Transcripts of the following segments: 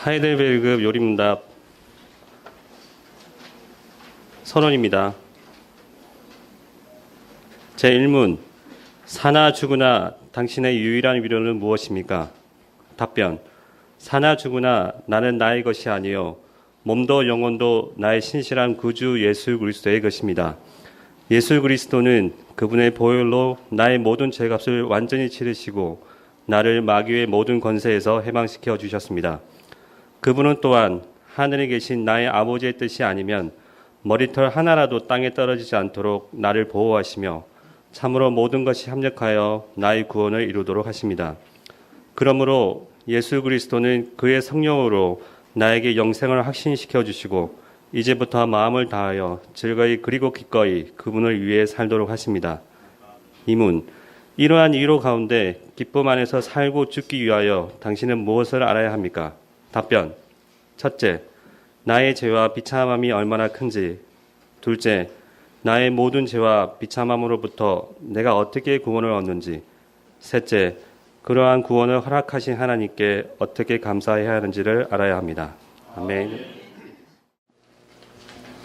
하이델베르그 요리문답 선언입니다. 제1문, 사나 죽으나 당신의 유일한 위로는 무엇입니까? 답변, 사나 죽으나 나는 나의 것이 아니요 몸도 영혼도 나의 신실한 구주 예수 그리스도의 것입니다. 예수 그리스도는 그분의 보혈로 나의 모든 죄값을 완전히 치르시고 나를 마귀의 모든 권세에서 해방시켜 주셨습니다. 그분은 또한 하늘에 계신 나의 아버지의 뜻이 아니면 머리털 하나라도 땅에 떨어지지 않도록 나를 보호하시며 참으로 모든 것이 합력하여 나의 구원을 이루도록 하십니다. 그러므로 예수 그리스도는 그의 성령으로 나에게 영생을 확신시켜 주시고 이제부터 마음을 다하여 즐거이 그리고 기꺼이 그분을 위해 살도록 하십니다. 이문, 이러한 이로 가운데 기쁨 안에서 살고 죽기 위하여 당신은 무엇을 알아야 합니까? 답변, 첫째, 나의 죄와 비참함이 얼마나 큰지. 둘째, 나의 모든 죄와 비참함으로부터 내가 어떻게 구원을 얻는지. 셋째, 그러한 구원을 허락하신 하나님께 어떻게 감사해야 하는지를 알아야 합니다. 아멘.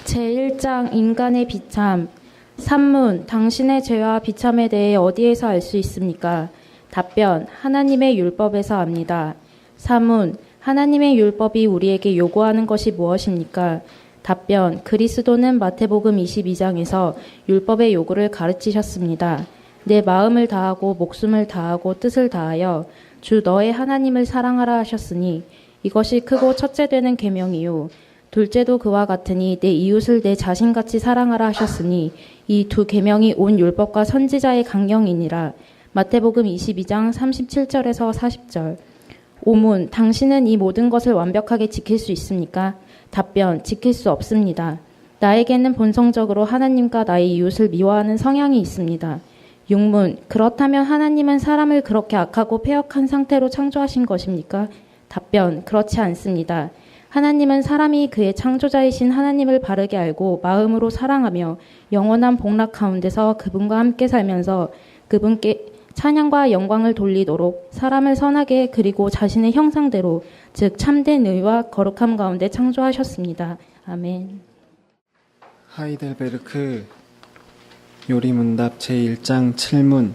제1장 인간의 비참. 산문, 당신의 죄와 비참에 대해 어디에서 알 수 있습니까? 답변, 하나님의 율법에서 압니다. 사문, 하나님의 율법이 우리에게 요구하는 것이 무엇입니까? 답변, 그리스도는 마태복음 22장에서 율법의 요구를 가르치셨습니다. 내 마음을 다하고 목숨을 다하고 뜻을 다하여 주 너의 하나님을 사랑하라 하셨으니 이것이 크고 첫째 되는 계명이요 둘째도 그와 같으니 내 이웃을 내 자신같이 사랑하라 하셨으니 이 두 계명이 온 율법과 선지자의 강령이니라. 마태복음 22장 37절에서 40절. 오문, 당신은 이 모든 것을 완벽하게 지킬 수 있습니까? 답변, 지킬 수 없습니다. 나에게는 본성적으로 하나님과 나의 이웃을 미워하는 성향이 있습니다. 육문, 그렇다면 하나님은 사람을 그렇게 악하고 패역한 상태로 창조하신 것입니까? 답변, 그렇지 않습니다. 하나님은 사람이 그의 창조자이신 하나님을 바르게 알고 마음으로 사랑하며 영원한 복락 가운데서 그분과 함께 살면서 그분께 찬양과 영광을 돌리도록 사람을 선하게 그리고 자신의 형상대로 즉 참된 의와 거룩함 가운데 창조하셨습니다. 아멘. 하이델베르크 요리문답 제1장 7문.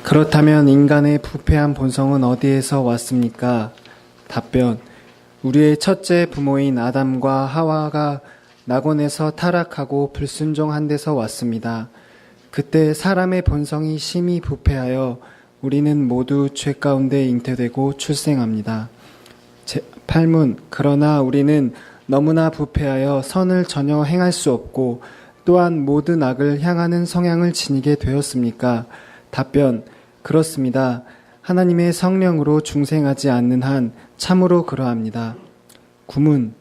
그렇다면 인간의 부패한 본성은 어디에서 왔습니까? 답변, 우리의 첫째 부모인 아담과 하와가 낙원에서 타락하고 불순종한 데서 왔습니다. 그때 사람의 본성이 심히 부패하여 우리는 모두 죄 가운데 잉태되고 출생합니다. 8문, 그러나 우리는 너무나 부패하여 선을 전혀 행할 수 없고 또한 모든 악을 향하는 성향을 지니게 되었습니까? 답변, 그렇습니다. 하나님의 성령으로 중생하지 않는 한 참으로 그러합니다. 9문,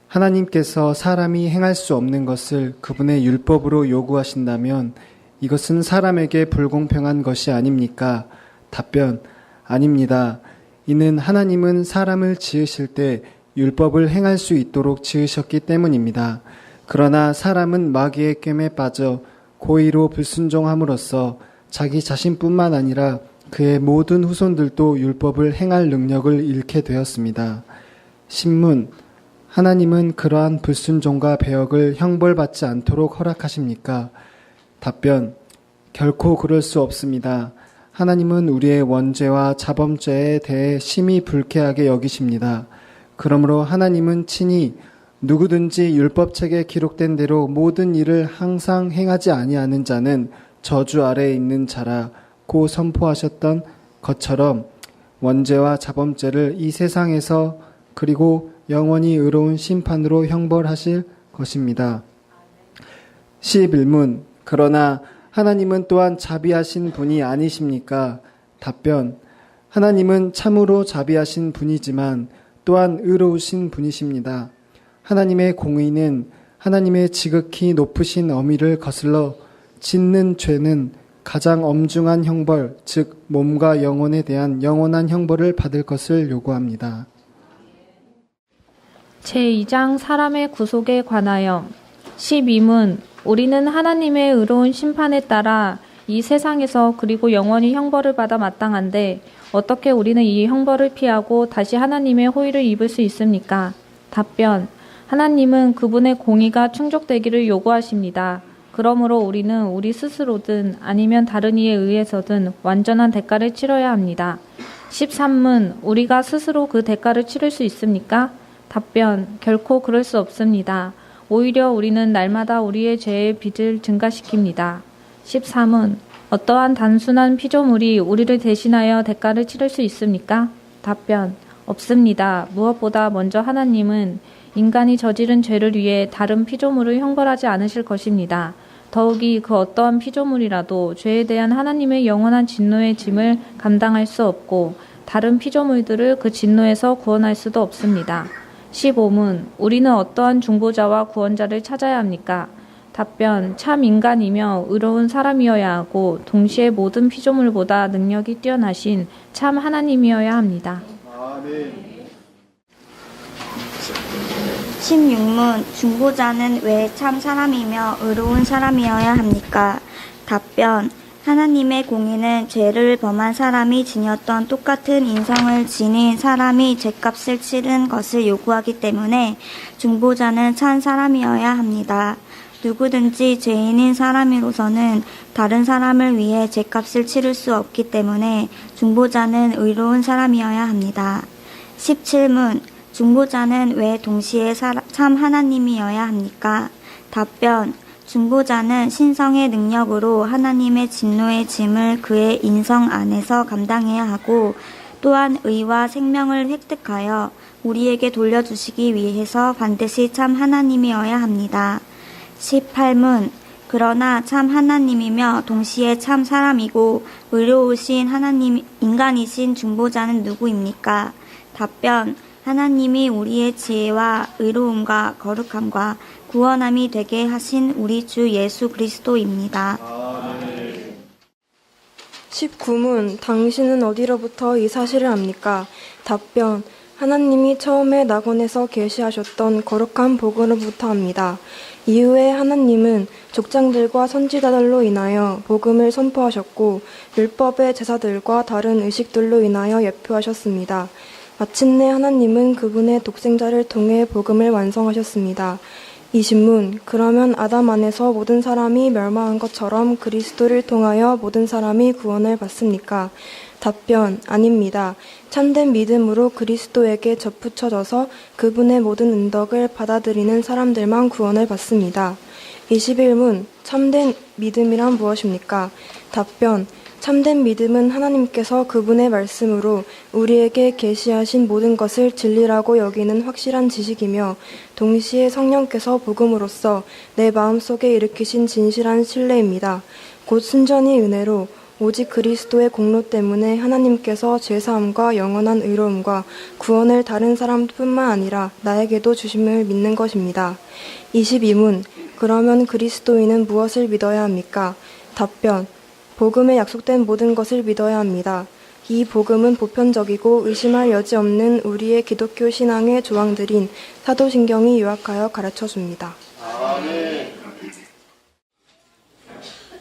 하나님께서 사람이 행할 수 없는 것을 그분의 율법으로 요구하신다면 이것은 사람에게 불공평한 것이 아닙니까? 답변, 아닙니다. 이는 하나님은 사람을 지으실 때 율법을 행할 수 있도록 지으셨기 때문입니다. 그러나 사람은 마귀의 꿰매 빠져 고의로 불순종함으로써 자기 자신뿐만 아니라 그의 모든 후손들도 율법을 행할 능력을 잃게 되었습니다. 신문, 하나님은 그러한 불순종과 배역을 형벌받지 않도록 허락하십니까? 답변, 결코 그럴 수 없습니다. 하나님은 우리의 원죄와 자범죄에 대해 심히 불쾌하게 여기십니다. 그러므로 하나님은 친히 누구든지 율법책에 기록된 대로 모든 일을 항상 행하지 아니하는 자는 저주 아래에 있는 자라고 선포하셨던 것처럼 원죄와 자범죄를 이 세상에서 그리고 영원히 의로운 심판으로 형벌하실 것입니다. 11문, 그러나 하나님은 또한 자비하신 분이 아니십니까? 답변, 하나님은 참으로 자비하신 분이지만 또한 의로우신 분이십니다. 하나님의 공의는 하나님의 지극히 높으신 어미를 거슬러 짓는 죄는 가장 엄중한 형벌, 즉 몸과 영혼에 대한 영원한 형벌을 받을 것을 요구합니다. 제2장 사람의 구속에 관하여 12문, 우리는 하나님의 의로운 심판에 따라 이 세상에서 그리고 영원히 형벌을 받아 마땅한데 어떻게 우리는 이 형벌을 피하고 다시 하나님의 호의를 입을 수 있습니까? 답변. 하나님은 그분의 공의가 충족되기를 요구하십니다. 그러므로 우리는 우리 스스로든 아니면 다른 이에 의해서든 완전한 대가를 치러야 합니다. 13문. 우리가 스스로 그 대가를 치를 수 있습니까? 답변. 결코 그럴 수 없습니다. 오히려 우리는 날마다 우리의 죄의 빚을 증가시킵니다. 13문. 어떠한 단순한 피조물이 우리를 대신하여 대가를 치를 수 있습니까? 답변. 없습니다. 무엇보다 먼저 하나님은 인간이 저지른 죄를 위해 다른 피조물을 형벌하지 않으실 것입니다. 더욱이 그 어떠한 피조물이라도 죄에 대한 하나님의 영원한 진노의 짐을 감당할 수 없고 다른 피조물들을 그 진노에서 구원할 수도 없습니다. 15문. 우리는 어떠한 중보자와 구원자를 찾아야 합니까? 답변. 참 인간이며 의로운 사람이어야 하고 동시에 모든 피조물보다 능력이 뛰어나신 참 하나님이어야 합니다. 16문. 중보자는 왜 참 사람이며 의로운 사람이어야 합니까? 답변. 하나님의 공의는 죄를 범한 사람이 지녔던 똑같은 인성을 지닌 사람이 죄값을 치른 것을 요구하기 때문에 중보자는 참 사람이어야 합니다. 누구든지 죄인인 사람으로서는 다른 사람을 위해 죄값을 치를 수 없기 때문에 중보자는 의로운 사람이어야 합니다. 17문. 중보자는 왜 동시에 참 하나님이어야 합니까? 답변. 중보자는 신성의 능력으로 하나님의 진노의 짐을 그의 인성 안에서 감당해야 하고 또한 의와 생명을 획득하여 우리에게 돌려주시기 위해서 반드시 참 하나님이어야 합니다. 18문. 그러나 참 하나님이며 동시에 참 사람이고 의로우신 하나님 인간이신 중보자는 누구입니까? 답변. 하나님이 우리의 지혜와 의로움과 거룩함과 구원함이 되게 하신 우리 주 예수 그리스도입니다. 19문. 당신은 어디로부터 이 사실을 압니까? 답변. 하나님이 처음에 낙원에서 계시하셨던 거룩한 복음으로부터 합니다. 이후에 하나님은 족장들과 선지자들로 인하여 복음을 선포하셨고 율법의 제사들과 다른 의식들로 인하여 예표하셨습니다. 마침내 하나님은 그분의 독생자를 통해 복음을 완성하셨습니다. 20문. 그러면 아담 안에서 모든 사람이 멸망한 것처럼 그리스도를 통하여 모든 사람이 구원을 받습니까? 답변. 아닙니다. 참된 믿음으로 그리스도에게 접붙여져서 그분의 모든 은덕을 받아들이는 사람들만 구원을 받습니다. 21문. 참된 믿음이란 무엇입니까? 답변. 참된 믿음은 하나님께서 그분의 말씀으로 우리에게 계시하신 모든 것을 진리라고 여기는 확실한 지식이며 동시에 성령께서 복음으로써 내 마음속에 일으키신 진실한 신뢰입니다. 곧 순전히 은혜로 오직 그리스도의 공로 때문에 하나님께서 죄사함과 영원한 의로움과 구원을 다른 사람뿐만 아니라 나에게도 주심을 믿는 것입니다. 22문. 그러면 그리스도인은 무엇을 믿어야 합니까? 답변. 복음에 약속된 모든 것을 믿어야 합니다. 이 복음은 보편적이고 의심할 여지 없는 우리의 기독교 신앙의 조항들인 사도신경이 요약하여 가르쳐줍니다.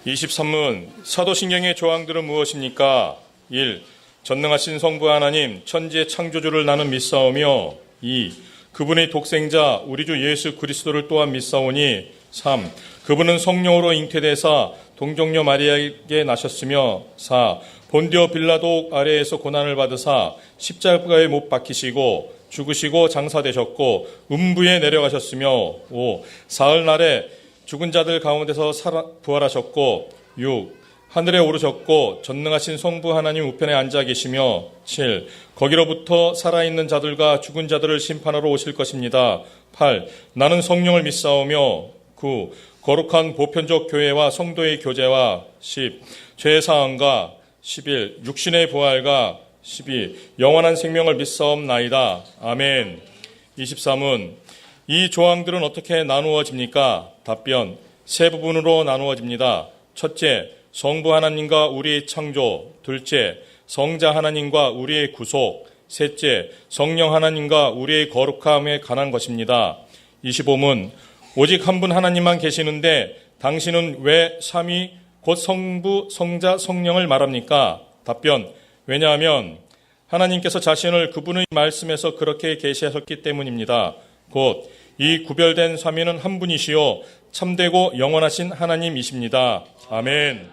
23문. 사도신경의 조항들은 무엇입니까? 1. 전능하신 성부 하나님 천지의 창조주를 나는 믿사오며 2. 그분의 독생자 우리 주 예수 그리스도를 또한 믿사오니 3. 그분은 성령으로 잉태되사 동정녀 마리아에게 나셨으며 4. 본디오 빌라도 아래에서 고난을 받으사 십자가에 못 박히시고 죽으시고 장사되셨고 음부에 내려가셨으며 5. 사흘날에 죽은 자들 가운데서 부활하셨고 6. 하늘에 오르셨고 전능하신 성부 하나님 우편에 앉아 계시며 7. 거기로부터 살아있는 자들과 죽은 자들을 심판하러 오실 것입니다. 8. 나는 성령을 믿사오며 9. 거룩한 보편적 교회와 성도의 교제와 10. 죄사함과 11. 육신의 부활과 12. 영원한 생명을 믿사옵나이다. 아멘. 23문. 이 조항들은 어떻게 나누어집니까? 답변. 세 부분으로 나누어집니다. 첫째, 성부 하나님과 우리의 창조. 둘째, 성자 하나님과 우리의 구속. 셋째, 성령 하나님과 우리의 거룩함에 관한 것입니다. 25문. 오직 한 분 하나님만 계시는데 당신은 왜 삼위 곧 성부, 성자, 성령을 말합니까? 답변. 왜냐하면 하나님께서 자신을 그분의 말씀에서 그렇게 계시하셨기 때문입니다. 곧 이 구별된 삼위는 한 분이시요 참되고 영원하신 하나님이십니다. 아멘.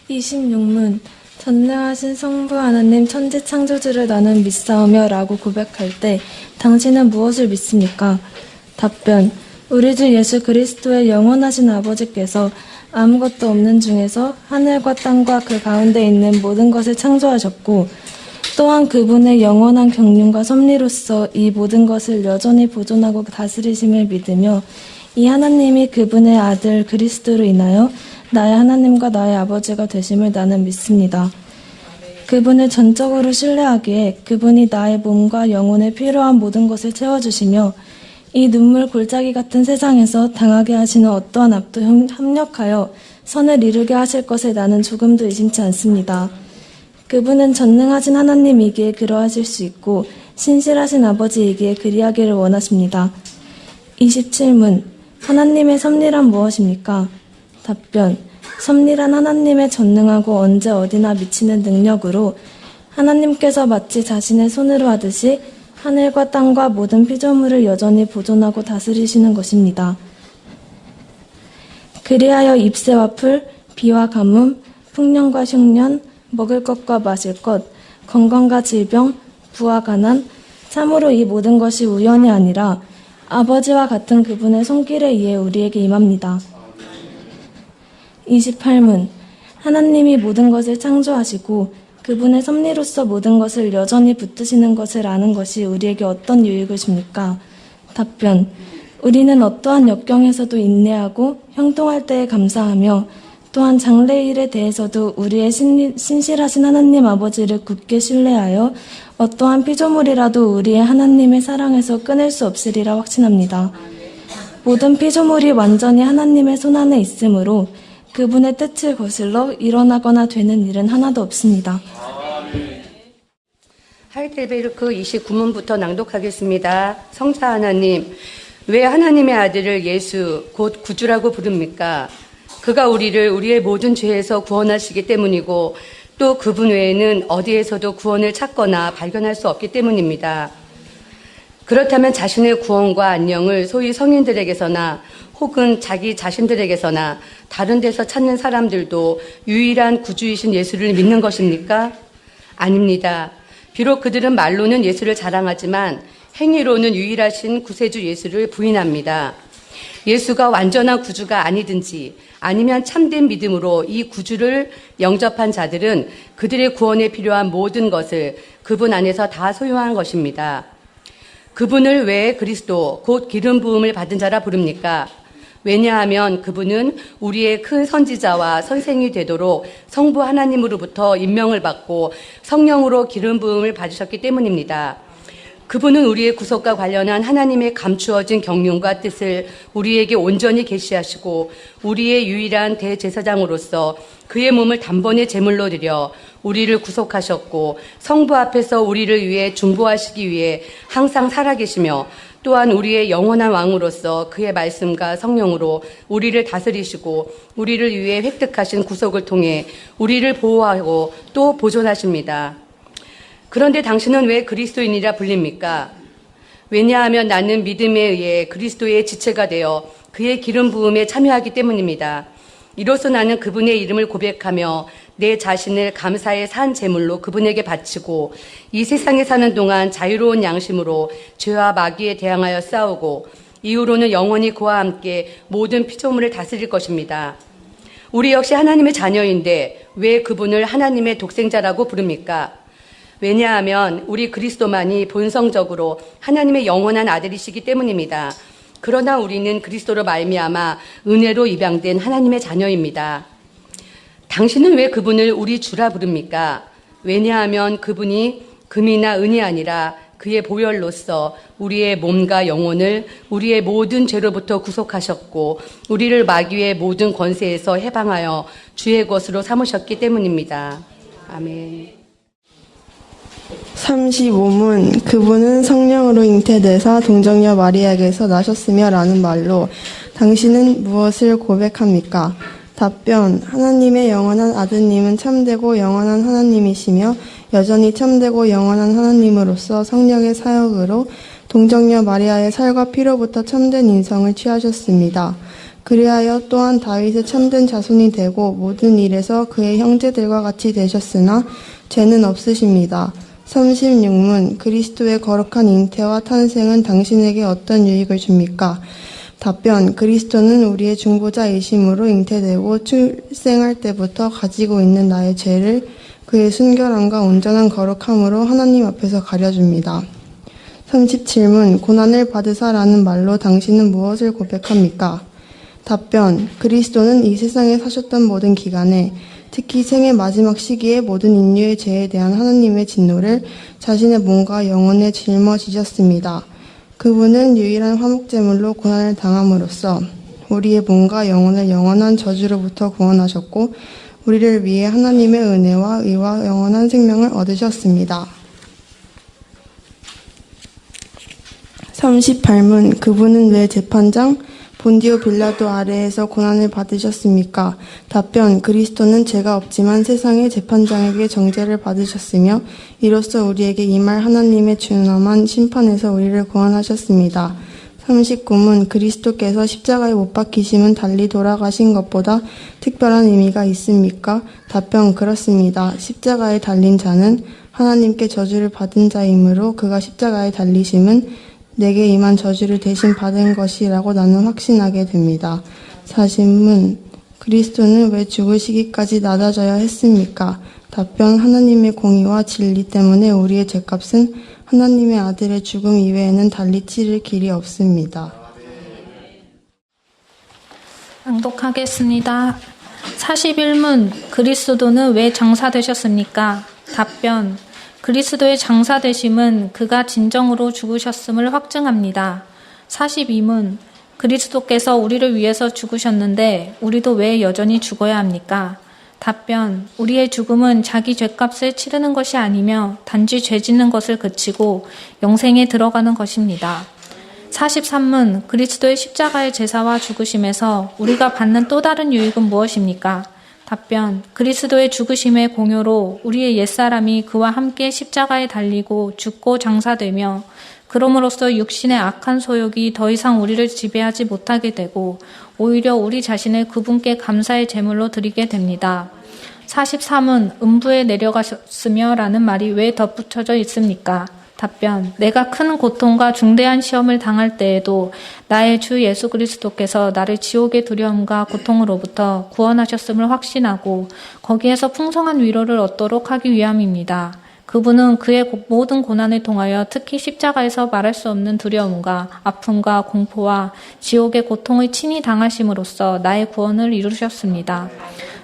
26문 전능하신 성부 하나님 천지 창조주를 나는 믿사오며 라고 고백할 때 당신은 무엇을 믿습니까? 답변. 우리 주 예수 그리스도의 영원하신 아버지께서 아무것도 없는 중에서 하늘과 땅과 그 가운데 있는 모든 것을 창조하셨고 또한 그분의 영원한 경륜과 섭리로서 이 모든 것을 여전히 보존하고 다스리심을 믿으며 이 하나님이 그분의 아들 그리스도로 인하여 나의 하나님과 나의 아버지가 되심을 나는 믿습니다. 그분을 전적으로 신뢰하기에 그분이 나의 몸과 영혼에 필요한 모든 것을 채워주시며 이 눈물 골짜기 같은 세상에서 당하게 하시는 어떠한 압도 합력하여 선을 이루게 하실 것을 나는 조금도 의심치 않습니다. 그분은 전능하신 하나님이기에 그러하실 수 있고 신실하신 아버지이기에 그리하기를 원하십니다. 27문 하나님의 섭리란 무엇입니까? 답변. 섭리란 하나님의 전능하고 언제 어디나 미치는 능력으로 하나님께서 마치 자신의 손으로 하듯이 하늘과 땅과 모든 피조물을 여전히 보존하고 다스리시는 것입니다. 그리하여 잎새와 풀, 비와 가뭄, 풍년과 흉년, 먹을 것과 마실 것, 건강과 질병, 부와 가난, 참으로 이 모든 것이 우연이 아니라 아버지와 같은 그분의 손길에 의해 우리에게 임합니다. 28문 하나님이 모든 것을 창조하시고 그분의 섭리로서 모든 것을 여전히 붙드시는 것을 아는 것이 우리에게 어떤 유익을 줍니까? 답변. 우리는 어떠한 역경에서도 인내하고 형통할 때에 감사하며 또한 장래일에 대해서도 우리의 신실하신 하나님 아버지를 굳게 신뢰하여 어떠한 피조물이라도 우리의 하나님의 사랑에서 끊을 수 없으리라 확신합니다. 모든 피조물이 완전히 하나님의 손안에 있으므로 그분의 뜻을 거슬러 일어나거나 되는 일은 하나도 없습니다. 하이델베르크 29문부터 낭독하겠습니다. 성자 하나님, 왜 하나님의 아들을 예수, 곧 구주라고 부릅니까? 그가 우리를 우리의 모든 죄에서 구원하시기 때문이고 또 그분 외에는 어디에서도 구원을 찾거나 발견할 수 없기 때문입니다. 그렇다면 자신의 구원과 안녕을 소위 성인들에게서나 혹은 자기 자신들에게서나 다른 데서 찾는 사람들도 유일한 구주이신 예수를 믿는 것입니까? 아닙니다. 비록 그들은 말로는 예수를 자랑하지만 행위로는 유일하신 구세주 예수를 부인합니다. 예수가 완전한 구주가 아니든지 아니면 참된 믿음으로 이 구주를 영접한 자들은 그들의 구원에 필요한 모든 것을 그분 안에서 다 소유한 것입니다. 그분을 왜 그리스도 곧 기름 부음을 받은 자라 부릅니까? 왜냐하면 그분은 우리의 큰 선지자와 선생이 되도록 성부 하나님으로부터 임명을 받고 성령으로 기름 부음을 받으셨기 때문입니다. 그분은 우리의 구속과 관련한 하나님의 감추어진 경륜과 뜻을 우리에게 온전히 계시하시고 우리의 유일한 대제사장으로서 그의 몸을 단번에 제물로 드려 우리를 구속하셨고 성부 앞에서 우리를 위해 중보하시기 위해 항상 살아계시며 또한 우리의 영원한 왕으로서 그의 말씀과 성령으로 우리를 다스리시고 우리를 위해 획득하신 구속을 통해 우리를 보호하고 또 보존하십니다. 그런데 당신은 왜 그리스도인이라 불립니까? 왜냐하면 나는 믿음에 의해 그리스도의 지체가 되어 그의 기름 부음에 참여하기 때문입니다. 이로써 나는 그분의 이름을 고백하며 내 자신을 감사의 산 제물로 그분에게 바치고 이 세상에 사는 동안 자유로운 양심으로 죄와 마귀에 대항하여 싸우고 이후로는 영원히 그와 함께 모든 피조물을 다스릴 것입니다. 우리 역시 하나님의 자녀인데 왜 그분을 하나님의 독생자라고 부릅니까? 왜냐하면 우리 그리스도만이 본성적으로 하나님의 영원한 아들이시기 때문입니다. 그러나 우리는 그리스도로 말미암아 은혜로 입양된 하나님의 자녀입니다. 당신은 왜 그분을 우리 주라 부릅니까? 왜냐하면 그분이 금이나 은이 아니라 그의 보혈로서 우리의 몸과 영혼을 우리의 모든 죄로부터 구속하셨고 우리를 마귀의 모든 권세에서 해방하여 주의 것으로 삼으셨기 때문입니다. 아멘. 35문 그분은 성령으로 잉태되사 동정녀 마리아에게서 나셨으며 라는 말로 당신은 무엇을 고백합니까? 답변. 하나님의 영원한 아드님은 참되고 영원한 하나님이시며 여전히 참되고 영원한 하나님으로서 성령의 사역으로 동정녀 마리아의 살과 피로부터 참된 인성을 취하셨습니다. 그리하여 또한 다윗의 참된 자손이 되고 모든 일에서 그의 형제들과 같이 되셨으나 죄는 없으십니다. 36문. 그리스도의 거룩한 잉태와 탄생은 당신에게 어떤 유익을 줍니까? 답변. 그리스도는 우리의 중보자이심으로 잉태되고 출생할 때부터 가지고 있는 나의 죄를 그의 순결함과 온전한 거룩함으로 하나님 앞에서 가려줍니다. 37문. 고난을 받으사라는 말로 당신은 무엇을 고백합니까? 답변. 그리스도는 이 세상에 사셨던 모든 기간에 특히 생의 마지막 시기에 모든 인류의 죄에 대한 하나님의 진노를 자신의 몸과 영혼에 짊어지셨습니다. 그분은 유일한 화목제물로 고난을 당함으로써 우리의 몸과 영혼을 영원한 저주로부터 구원하셨고 우리를 위해 하나님의 은혜와 의와 영원한 생명을 얻으셨습니다. 38문. 그분은 왜 재판장 본디오 빌라도 아래에서 고난을 받으셨습니까? 답변. 그리스도는 죄가 없지만 세상의 재판장에게 정죄를 받으셨으며 이로써 우리에게 임할 하나님의 준엄한 심판에서 우리를 구원하셨습니다. 39문. 그리스도께서 십자가에 못 박히심은 달리 돌아가신 것보다 특별한 의미가 있습니까? 답변. 그렇습니다. 십자가에 달린 자는 하나님께 저주를 받은 자이므로 그가 십자가에 달리심은 내게 임한 저주를 대신 받은 것이라고 나는 확신하게 됩니다. 40문. 그리스도는 왜 죽으시기까지 낮아져야 했습니까? 답변. 하나님의 공의와 진리 때문에 우리의 죄값은 하나님의 아들의 죽음 이외에는 달리 치를 길이 없습니다. 낭독하겠습니다. 41문. 그리스도는 왜 장사되셨습니까? 답변. 그리스도의 장사되심은 그가 진정으로 죽으셨음을 확증합니다. 42문. 그리스도께서 우리를 위해서 죽으셨는데 우리도 왜 여전히 죽어야 합니까? 답변. 우리의 죽음은 자기 죄값을 치르는 것이 아니며 단지 죄 짓는 것을 그치고 영생에 들어가는 것입니다. 43문. 그리스도의 십자가의 제사와 죽으심에서 우리가 받는 또 다른 유익은 무엇입니까? 답변. 그리스도의 죽으심의 공효로 우리의 옛사람이 그와 함께 십자가에 달리고 죽고 장사되며 그럼으로써 육신의 악한 소욕이 더 이상 우리를 지배하지 못하게 되고 오히려 우리 자신을 그분께 감사의 제물로 드리게 됩니다. 43은 음부에 내려가셨으며 라는 말이 왜 덧붙여져 있습니까? 답변. 내가 큰 고통과 중대한 시험을 당할 때에도 나의 주 예수 그리스도께서 나를 지옥의 두려움과 고통으로부터 구원하셨음을 확신하고 거기에서 풍성한 위로를 얻도록 하기 위함입니다. 그분은 그의 모든 고난을 통하여 특히 십자가에서 말할 수 없는 두려움과 아픔과 공포와 지옥의 고통을 친히 당하심으로써 나의 구원을 이루셨습니다.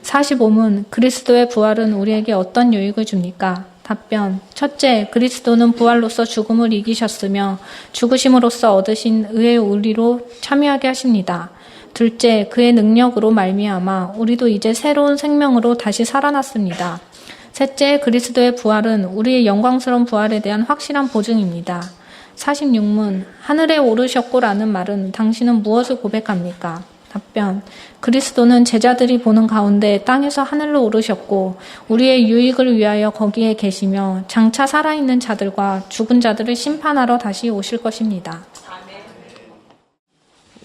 45문. 그리스도의 부활은 우리에게 어떤 유익을 줍니까? 답변. 첫째, 그리스도는 부활로서 죽음을 이기셨으며 죽으심으로써 얻으신 의의 우리로 참여하게 하십니다. 둘째, 그의 능력으로 말미암아 우리도 이제 새로운 생명으로 다시 살아났습니다. 셋째, 그리스도의 부활은 우리의 영광스러운 부활에 대한 확실한 보증입니다. 46문. 하늘에 오르셨고라는 말은 당신은 무엇을 고백합니까? 답변. 그리스도는 제자들이 보는 가운데 땅에서 하늘로 오르셨고 우리의 유익을 위하여 거기에 계시며 장차 살아있는 자들과 죽은 자들을 심판하러 다시 오실 것입니다.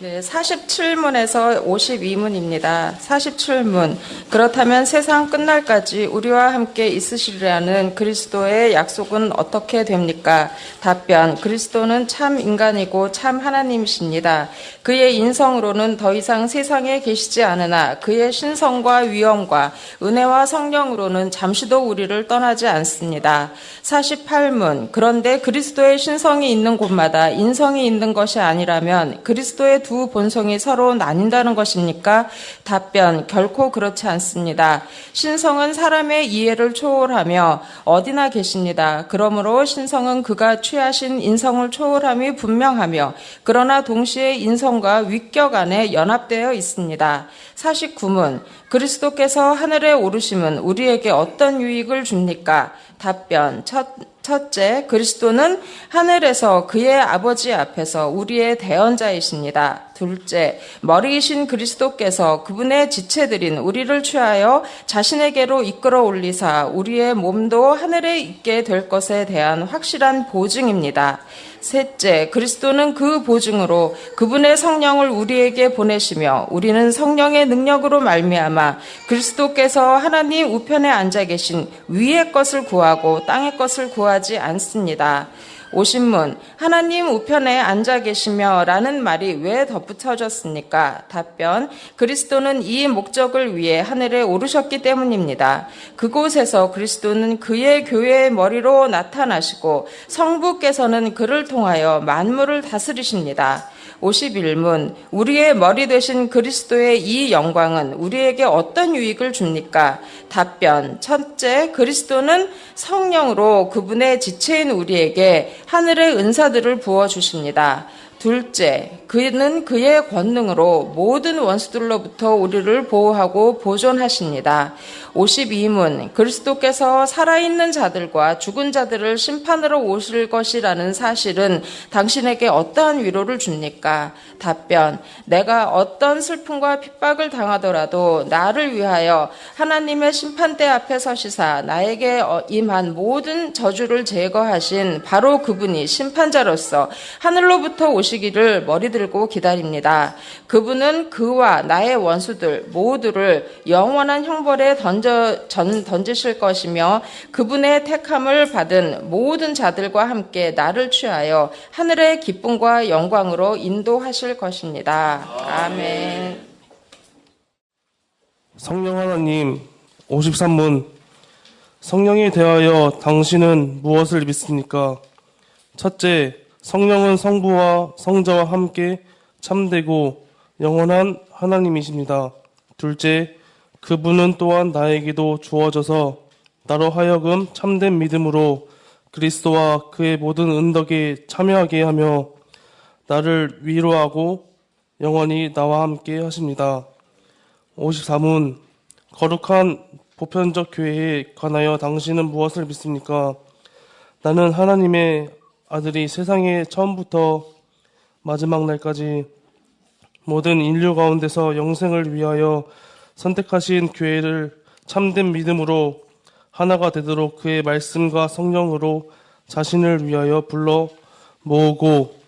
네, 47문에서 52문입니다. 47문. 그렇다면 세상 끝날까지 우리와 함께 있으시리라는 그리스도의 약속은 어떻게 됩니까? 답변. 그리스도는 참 인간이고 참 하나님이십니다. 그의 인성으로는 더 이상 세상에 계시지 않으나 그의 신성과 위엄과 은혜와 성령으로는 잠시도 우리를 떠나지 않습니다. 48문. 그런데 그리스도의 신성이 있는 곳마다 인성이 있는 것이 아니라면 그리스도의 두 본성이 서로 나뉜다는 것입니까? 답변. 결코 그렇지 않습니다. 신성은 사람의 이해를 초월하며 어디나 계십니다. 그러므로 신성은 그가 취하신 인성을 초월함이 분명하며 그러나 동시에 인성과 위격 안에 연합되어 있습니다. 49문. 그리스도께서 하늘에 오르심은 우리에게 어떤 유익을 줍니까? 답변. 첫째, 그리스도는 하늘에서 그의 아버지 앞에서 우리의 대언자이십니다. 둘째, 머리이신 그리스도께서 그분의 지체들인 우리를 취하여 자신에게로 이끌어 올리사 우리의 몸도 하늘에 있게 될 것에 대한 확실한 보증입니다. 셋째, 그리스도는 그 보증으로 그분의 성령을 우리에게 보내시며 우리는 성령의 능력으로 말미암아 그리스도께서 하나님 우편에 앉아 계신 위의 것을 구하고 땅의 것을 구하지 않습니다. 오신문, 하나님 우편에 앉아 계시며 라는 말이 왜 덧붙여졌습니까? 답변, 그리스도는 이 목적을 위해 하늘에 오르셨기 때문입니다. 그곳에서 그리스도는 그의 교회의 머리로 나타나시고 성부께서는 그를 통하여 만물을 다스리십니다. 51문, 우리의 머리 되신 그리스도의 이 영광은 우리에게 어떤 유익을 줍니까? 답변, 첫째, 그리스도는 성령으로 그분의 지체인 우리에게 하늘의 은사들을 부어주십니다. 둘째, 그는 그의 권능으로 모든 원수들로부터 우리를 보호하고 보존하십니다. 52문, 그리스도께서 살아있는 자들과 죽은 자들을 심판으로 오실 것이라는 사실은 당신에게 어떠한 위로를 줍니까? 답변, 내가 어떤 슬픔과 핍박을 당하더라도 나를 위하여 하나님의 심판대 앞에 서시사 나에게 임한 모든 저주를 제거하신 바로 그분이 심판자로서 하늘로부터 오시기를 머리 들고 기다립니다. 그분은 그와 나의 원수들 모두를 영원한 형벌에 던지실 것이며 그분의 택함을 받은 모든 자들과 함께 나를 취하여 하늘의 기쁨과 영광으로 인도하실 것입니다. 아멘. 성령 하나님, 53문. 성령에 대하여 당신은 무엇을 믿습니까? 첫째, 성령은 성부와 성자와 함께 참되고 영원한 하나님이십니다. 둘째, 그분은 또한 나에게도 주어져서 나로 하여금 참된 믿음으로 그리스도와 그의 모든 은덕에 참여하게 하며 나를 위로하고 영원히 나와 함께 하십니다. 54문. 거룩한 보편적 교회에 관하여 당신은 무엇을 믿습니까? 나는 하나님의 아들이 세상의 처음부터 마지막 날까지 모든 인류 가운데서 영생을 위하여 선택하신 교회를 참된 믿음으로 하나가 되도록 그의 말씀과 성령으로 자신을 위하여 불러 모으고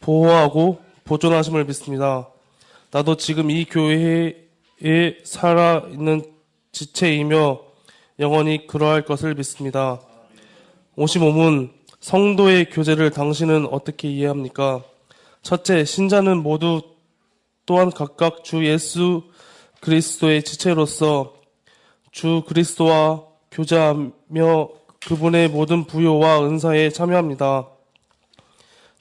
보호하고 보존하심을 믿습니다. 나도 지금 이 교회에 살아있는 지체이며 영원히 그러할 것을 믿습니다. 55문. 성도의 교제를 당신은 어떻게 이해합니까? 첫째, 신자는 모두 또한 각각 주 예수 그리스도의 지체로서 주 그리스도와 교제하며 그분의 모든 부요와 은사에 참여합니다.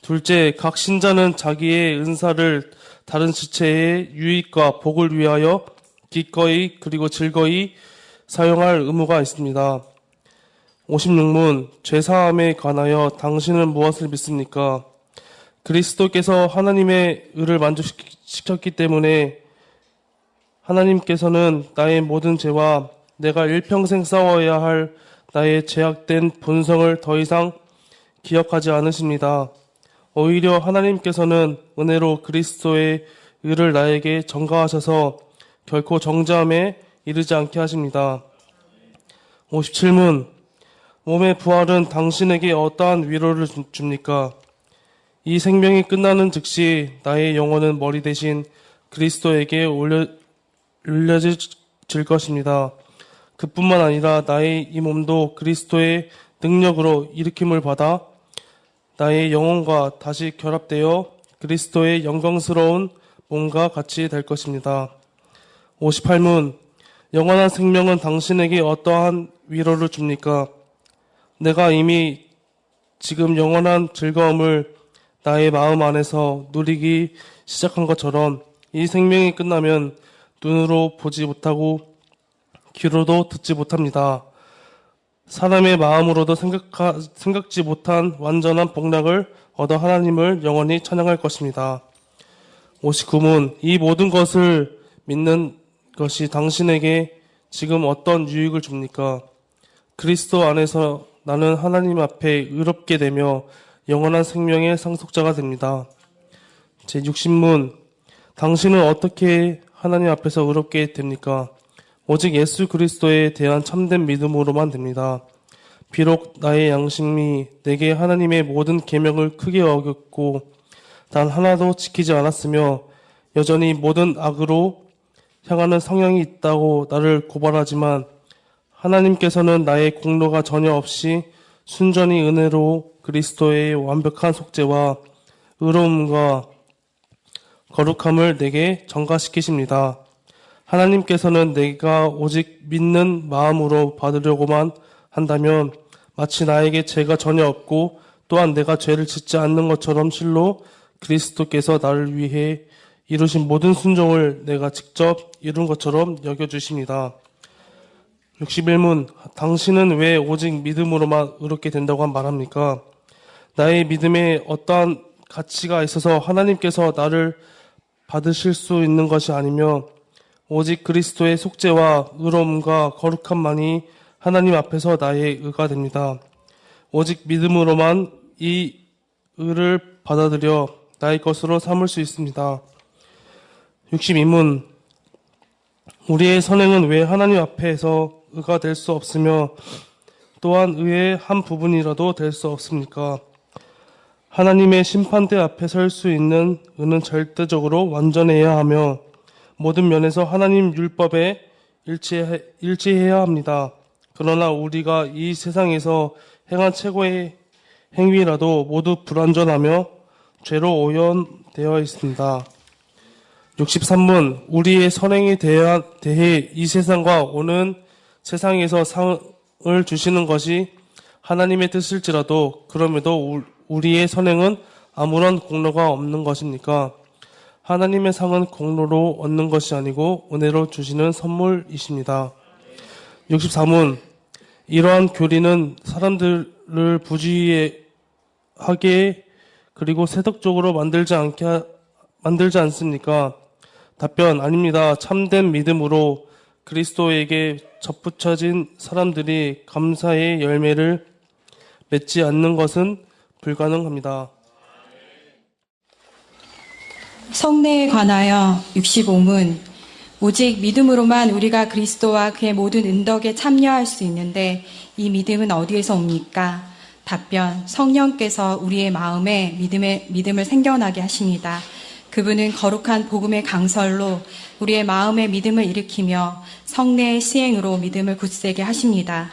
둘째, 각 신자는 자기의 은사를 다른 지체의 유익과 복을 위하여 기꺼이 그리고 즐거이 사용할 의무가 있습니다. 56문. 죄사함에 관하여 당신은 무엇을 믿습니까? 그리스도께서 하나님의 의를 만족시켰기 때문에 하나님께서는 나의 모든 죄와 내가 일평생 싸워야 할 나의 죄악된 본성을 더 이상 기억하지 않으십니다. 오히려 하나님께서는 은혜로 그리스도의 의를 나에게 전가하셔서 결코 정죄함에 이르지 않게 하십니다. 57문. 몸의 부활은 당신에게 어떠한 위로를 줍니까? 이 생명이 끝나는 즉시 나의 영혼은 머리 대신 그리스도에게 올려질 것입니다. 그뿐만 아니라 나의 이 몸도 그리스도의 능력으로 일으킴을 받아 나의 영혼과 다시 결합되어 그리스도의 영광스러운 몸과 같이 될 것입니다. 58문. 영원한 생명은 당신에게 어떠한 위로를 줍니까? 내가 이미 지금 영원한 즐거움을 나의 마음 안에서 누리기 시작한 것처럼 이 생명이 끝나면 눈으로 보지 못하고 귀로도 듣지 못합니다. 사람의 마음으로도 생각지 못한 완전한 복락을 얻어 하나님을 영원히 찬양할 것입니다. 59문. 이 모든 것을 믿는 것이 당신에게 지금 어떤 유익을 줍니까? 그리스도 안에서 나는 하나님 앞에 의롭게 되며 영원한 생명의 상속자가 됩니다. 제60문 당신은 어떻게 하나님 앞에서 의롭게 됩니까? 오직 예수 그리스도에 대한 참된 믿음으로만 됩니다. 비록 나의 양심이 내게 하나님의 모든 계명을 크게 어겼고 단 하나도 지키지 않았으며 여전히 모든 악으로 향하는 성향이 있다고 나를 고발하지만 하나님께서는 나의 공로가 전혀 없이 순전히 은혜로 그리스도의 완벽한 속죄와 의로움과 거룩함을 내게 전가시키십니다. 하나님께서는 내가 오직 믿는 마음으로 받으려고만 한다면 마치 나에게 죄가 전혀 없고 또한 내가 죄를 짓지 않는 것처럼 실로 그리스도께서 나를 위해 이루신 모든 순종을 내가 직접 이룬 것처럼 여겨주십니다. 61문 당신은 왜 오직 믿음으로만 의롭게 된다고 말합니까? 나의 믿음에 어떠한 가치가 있어서 하나님께서 나를 받으실 수 있는 것이 아니며 오직 그리스도의 속죄와 의로움과 거룩함만이 하나님 앞에서 나의 의가 됩니다. 오직 믿음으로만 이 의를 받아들여 나의 것으로 삼을 수 있습니다. 62문 우리의 선행은 왜 하나님 앞에서 의가 될 수 없으며 또한 의의 한 부분이라도 될 수 없습니까? 하나님의 심판대 앞에 설 수 있는 의는 절대적으로 완전해야 하며 모든 면에서 하나님 율법에 일치해야 합니다. 그러나 우리가 이 세상에서 행한 최고의 행위라도 모두 불완전하며 죄로 오염되어 있습니다. 63문 우리의 선행에 대해 이 세상과 오는 세상에서 상을 주시는 것이 하나님의 뜻일지라도 그럼에도 우리의 선행은 아무런 공로가 없는 것입니까? 하나님의 상은 공로로 얻는 것이 아니고 은혜로 주시는 선물이십니다. 64문 이러한 교리는 사람들을 부주의하게 그리고 세속적으로 만들지 않습니까? 답변 아닙니다. 참된 믿음으로 그리스도에게 접붙여진 사람들이 감사의 열매를 맺지 않는 것은 불가능합니다. 성례에 관하여 65문 오직 믿음으로만 우리가 그리스도와 그의 모든 은덕에 참여할 수 있는데 이 믿음은 어디에서 옵니까? 답변 성령께서 우리의 마음에 믿음을 생겨나게 하십니다. 그분은 거룩한 복음의 강설로 우리의 마음에 믿음을 일으키며 성례의 시행으로 믿음을 굳세게 하십니다.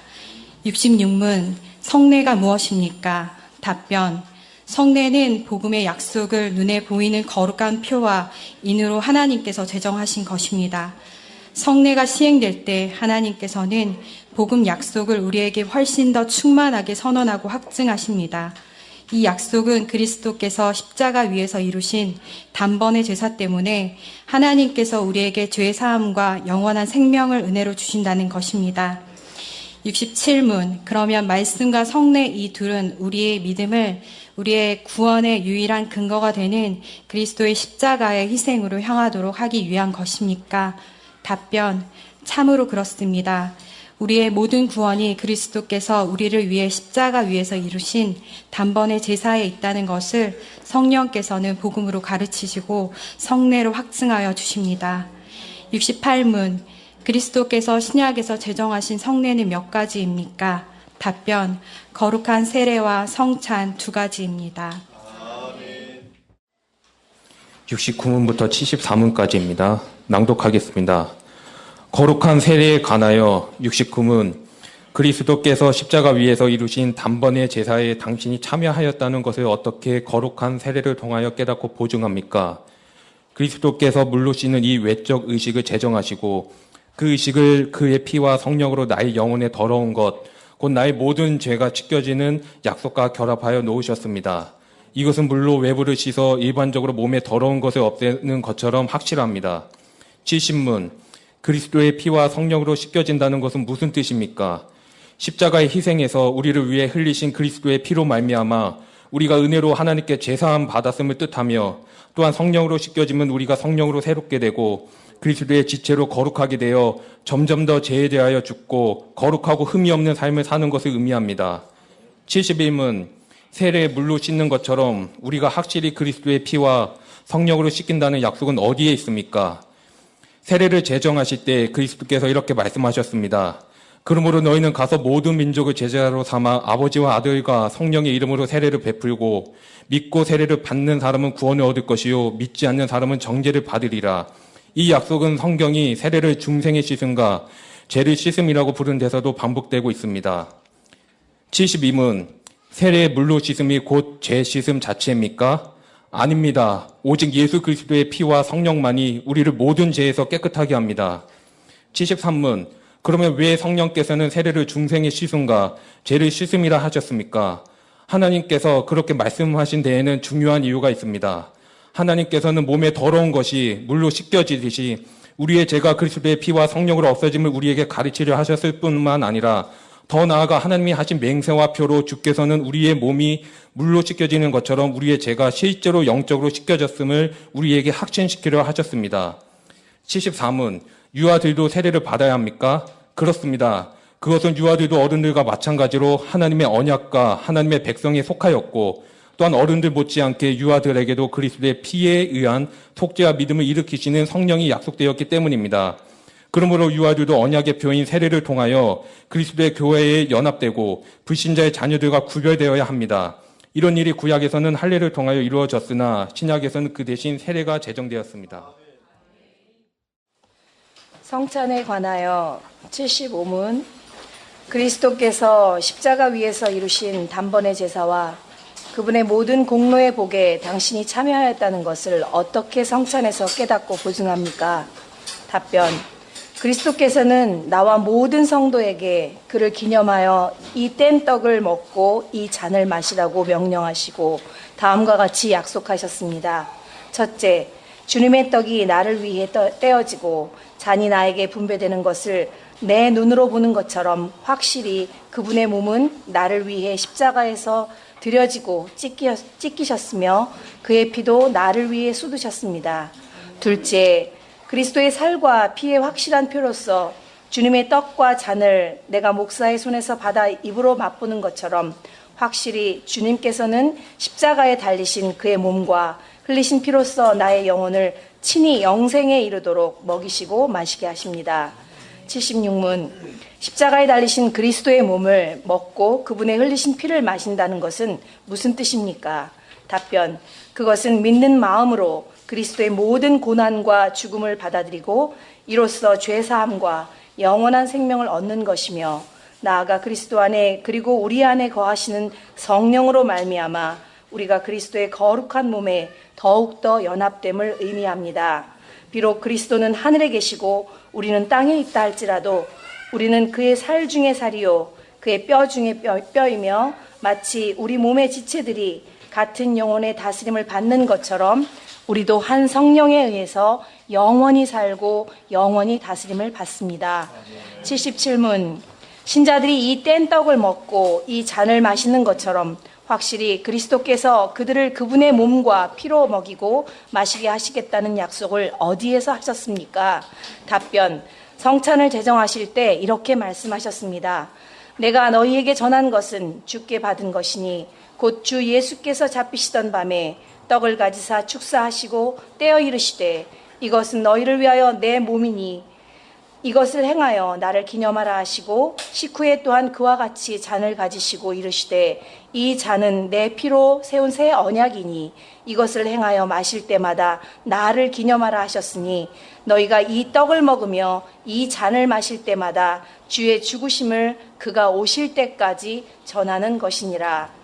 66문 성례가 무엇입니까? 답변 성례는 복음의 약속을 눈에 보이는 거룩한 표와 인으로 하나님께서 제정하신 것입니다. 성례가 시행될 때 하나님께서는 복음 약속을 우리에게 훨씬 더 충만하게 선언하고 확증하십니다. 이 약속은 그리스도께서 십자가 위에서 이루신 단번의 제사 때문에 하나님께서 우리에게 죄 사함과 영원한 생명을 은혜로 주신다는 것입니다. 67문 그러면 말씀과 성례 이 둘은 우리의 믿음을 우리의 구원의 유일한 근거가 되는 그리스도의 십자가의 희생으로 향하도록 하기 위한 것입니까? 답변 참으로 그렇습니다. 우리의 모든 구원이 그리스도께서 우리를 위해 십자가 위에서 이루신 단번의 제사에 있다는 것을 성령께서는 복음으로 가르치시고 성례로 확증하여 주십니다. 68문 그리스도께서 신약에서 제정하신 성례는 몇 가지입니까? 답변 거룩한 세례와 성찬 두 가지입니다. 69문부터 74문까지입니다. 낭독하겠습니다. 거룩한 세례에 관하여 69문 그리스도께서 십자가 위에서 이루신 단번의 제사에 당신이 참여하였다는 것을 어떻게 거룩한 세례를 통하여 깨닫고 보증합니까? 그리스도께서 물로 씻는 이 외적 의식을 제정하시고 그 의식을 그의 피와 성령으로 나의 영혼에 더러운 것, 곧 나의 모든 죄가 찢겨지는 약속과 결합하여 놓으셨습니다. 이것은 물로 외부를 씻어 일반적으로 몸에 더러운 것을 없애는 것처럼 확실합니다. 70문 그리스도의 피와 성령으로 씻겨진다는 것은 무슨 뜻입니까? 십자가의 희생에서 우리를 위해 흘리신 그리스도의 피로 말미암아 우리가 은혜로 하나님께 제사함 받았음을 뜻하며 또한 성령으로 씻겨지면 우리가 성령으로 새롭게 되고 그리스도의 지체로 거룩하게 되어 점점 더 죄에 대하여 죽고 거룩하고 흠이 없는 삶을 사는 것을 의미합니다. 71문 세례 물로 씻는 것처럼 우리가 확실히 그리스도의 피와 성령으로 씻긴다는 약속은 어디에 있습니까? 세례를 제정하실 때 그리스도께서 이렇게 말씀하셨습니다. 그러므로 너희는 가서 모든 민족을 제자로 삼아 아버지와 아들과 성령의 이름으로 세례를 베풀고 믿고 세례를 받는 사람은 구원을 얻을 것이요 믿지 않는 사람은 정죄를 받으리라. 이 약속은 성경이 세례를 중생의 씻음과 죄를 씻음이라고 부른 데서도 반복되고 있습니다. 72문 세례의 물로 씻음이 곧 죄 씻음 자체입니까? 아닙니다. 오직 예수 그리스도의 피와 성령만이 우리를 모든 죄에서 깨끗하게 합니다. 73문 그러면 왜 성령께서는 세례를 중생의 씻음과 죄를 씻음이라 하셨습니까? 하나님께서 그렇게 말씀하신 데에는 중요한 이유가 있습니다. 하나님께서는 몸에 더러운 것이 물로 씻겨지듯이 우리의 죄가 그리스도의 피와 성령으로 없어짐을 우리에게 가르치려 하셨을 뿐만 아니라 더 나아가 하나님이 하신 맹세와 표로 주께서는 우리의 몸이 물로 씻겨지는 것처럼 우리의 죄가 실제로 영적으로 씻겨졌음을 우리에게 확신시키려 하셨습니다. 74문 유아들도 세례를 받아야 합니까? 그렇습니다. 그것은 유아들도 어른들과 마찬가지로 하나님의 언약과 하나님의 백성에 속하였고 또한 어른들 못지않게 유아들에게도 그리스도의 피에 의한 속죄와 믿음을 일으키시는 성령이 약속되었기 때문입니다. 그러므로 유아들도 언약의 표인 세례를 통하여 그리스도의 교회에 연합되고 불신자의 자녀들과 구별되어야 합니다. 이런 일이 구약에서는 할례를 통하여 이루어졌으나 신약에서는 그 대신 세례가 제정되었습니다. 성찬에 관하여 75문 그리스도께서 십자가 위에서 이루신 단번의 제사와 그분의 모든 공로의 복에 당신이 참여하였다는 것을 어떻게 성찬에서 깨닫고 보증합니까? 답변 그리스도께서는 나와 모든 성도에게 그를 기념하여 이 뗀 떡을 먹고 이 잔을 마시라고 명령하시고 다음과 같이 약속하셨습니다. 첫째, 주님의 떡이 나를 위해 떼어지고 잔이 나에게 분배되는 것을 내 눈으로 보는 것처럼 확실히 그분의 몸은 나를 위해 십자가에서 드려지고 찢기셨으며 그의 피도 나를 위해 쏟으셨습니다. 둘째, 그리스도의 살과 피의 확실한 표로서 주님의 떡과 잔을 내가 목사의 손에서 받아 입으로 맛보는 것처럼 확실히 주님께서는 십자가에 달리신 그의 몸과 흘리신 피로써 나의 영혼을 친히 영생에 이르도록 먹이시고 마시게 하십니다. 76문 십자가에 달리신 그리스도의 몸을 먹고 그분의 흘리신 피를 마신다는 것은 무슨 뜻입니까? 답변 그것은 믿는 마음으로 그리스도의 모든 고난과 죽음을 받아들이고 이로써 죄사함과 영원한 생명을 얻는 것이며 나아가 그리스도 안에 그리고 우리 안에 거하시는 성령으로 말미암아 우리가 그리스도의 거룩한 몸에 더욱더 연합됨을 의미합니다. 비록 그리스도는 하늘에 계시고 우리는 땅에 있다 할지라도 우리는 그의 살 중에 살이요 그의 뼈 중에 뼈이며 마치 우리 몸의 지체들이 같은 영혼의 다스림을 받는 것처럼 우리도 한 성령에 의해서 영원히 살고 영원히 다스림을 받습니다. 77문 신자들이 이 뗀 떡을 먹고 이 잔을 마시는 것처럼 확실히 그리스도께서 그들을 그분의 몸과 피로 먹이고 마시게 하시겠다는 약속을 어디에서 하셨습니까? 답변 성찬을 제정하실 때 이렇게 말씀하셨습니다. 내가 너희에게 전한 것은 주께 받은 것이니 곧 주 예수께서 잡히시던 밤에 떡을 가지사 축사하시고 떼어 이르시되 이것은 너희를 위하여 내 몸이니 이것을 행하여 나를 기념하라 하시고 식후에 또한 그와 같이 잔을 가지시고 이르시되 이 잔은 내 피로 세운 새 언약이니 이것을 행하여 마실 때마다 나를 기념하라 하셨으니 너희가 이 떡을 먹으며 이 잔을 마실 때마다 주의 죽으심을 그가 오실 때까지 전하는 것이니라.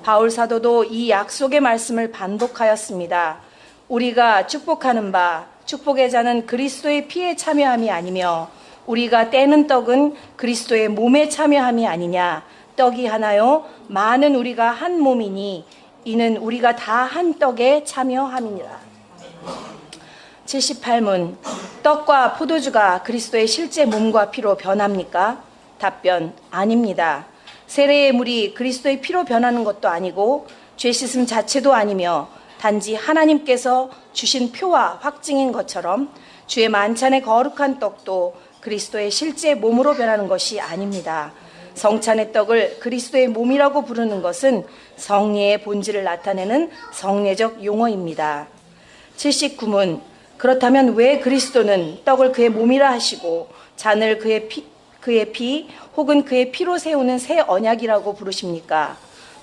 바울 사도도 이 약속의 말씀을 반복하였습니다. 우리가 축복하는 바 축복의 자는 그리스도의 피에 참여함이 아니며 우리가 떼는 떡은 그리스도의 몸에 참여함이 아니냐. 떡이 하나요 많은 우리가 한 몸이니 이는 우리가 다 한 떡에 참여함이니라. 78문 떡과 포도주가 그리스도의 실제 몸과 피로 변합니까? 답변 아닙니다. 세례의 물이 그리스도의 피로 변하는 것도 아니고 죄 씻음 자체도 아니며 단지 하나님께서 주신 표와 확증인 것처럼 주의 만찬의 거룩한 떡도 그리스도의 실제 몸으로 변하는 것이 아닙니다. 성찬의 떡을 그리스도의 몸이라고 부르는 것은 성례의 본질을 나타내는 성례적 용어입니다. 79문 그렇다면 왜 그리스도는 떡을 그의 몸이라 하시고 잔을 그의 피 혹은 그의 피로 세우는 새 언약이라고 부르십니까?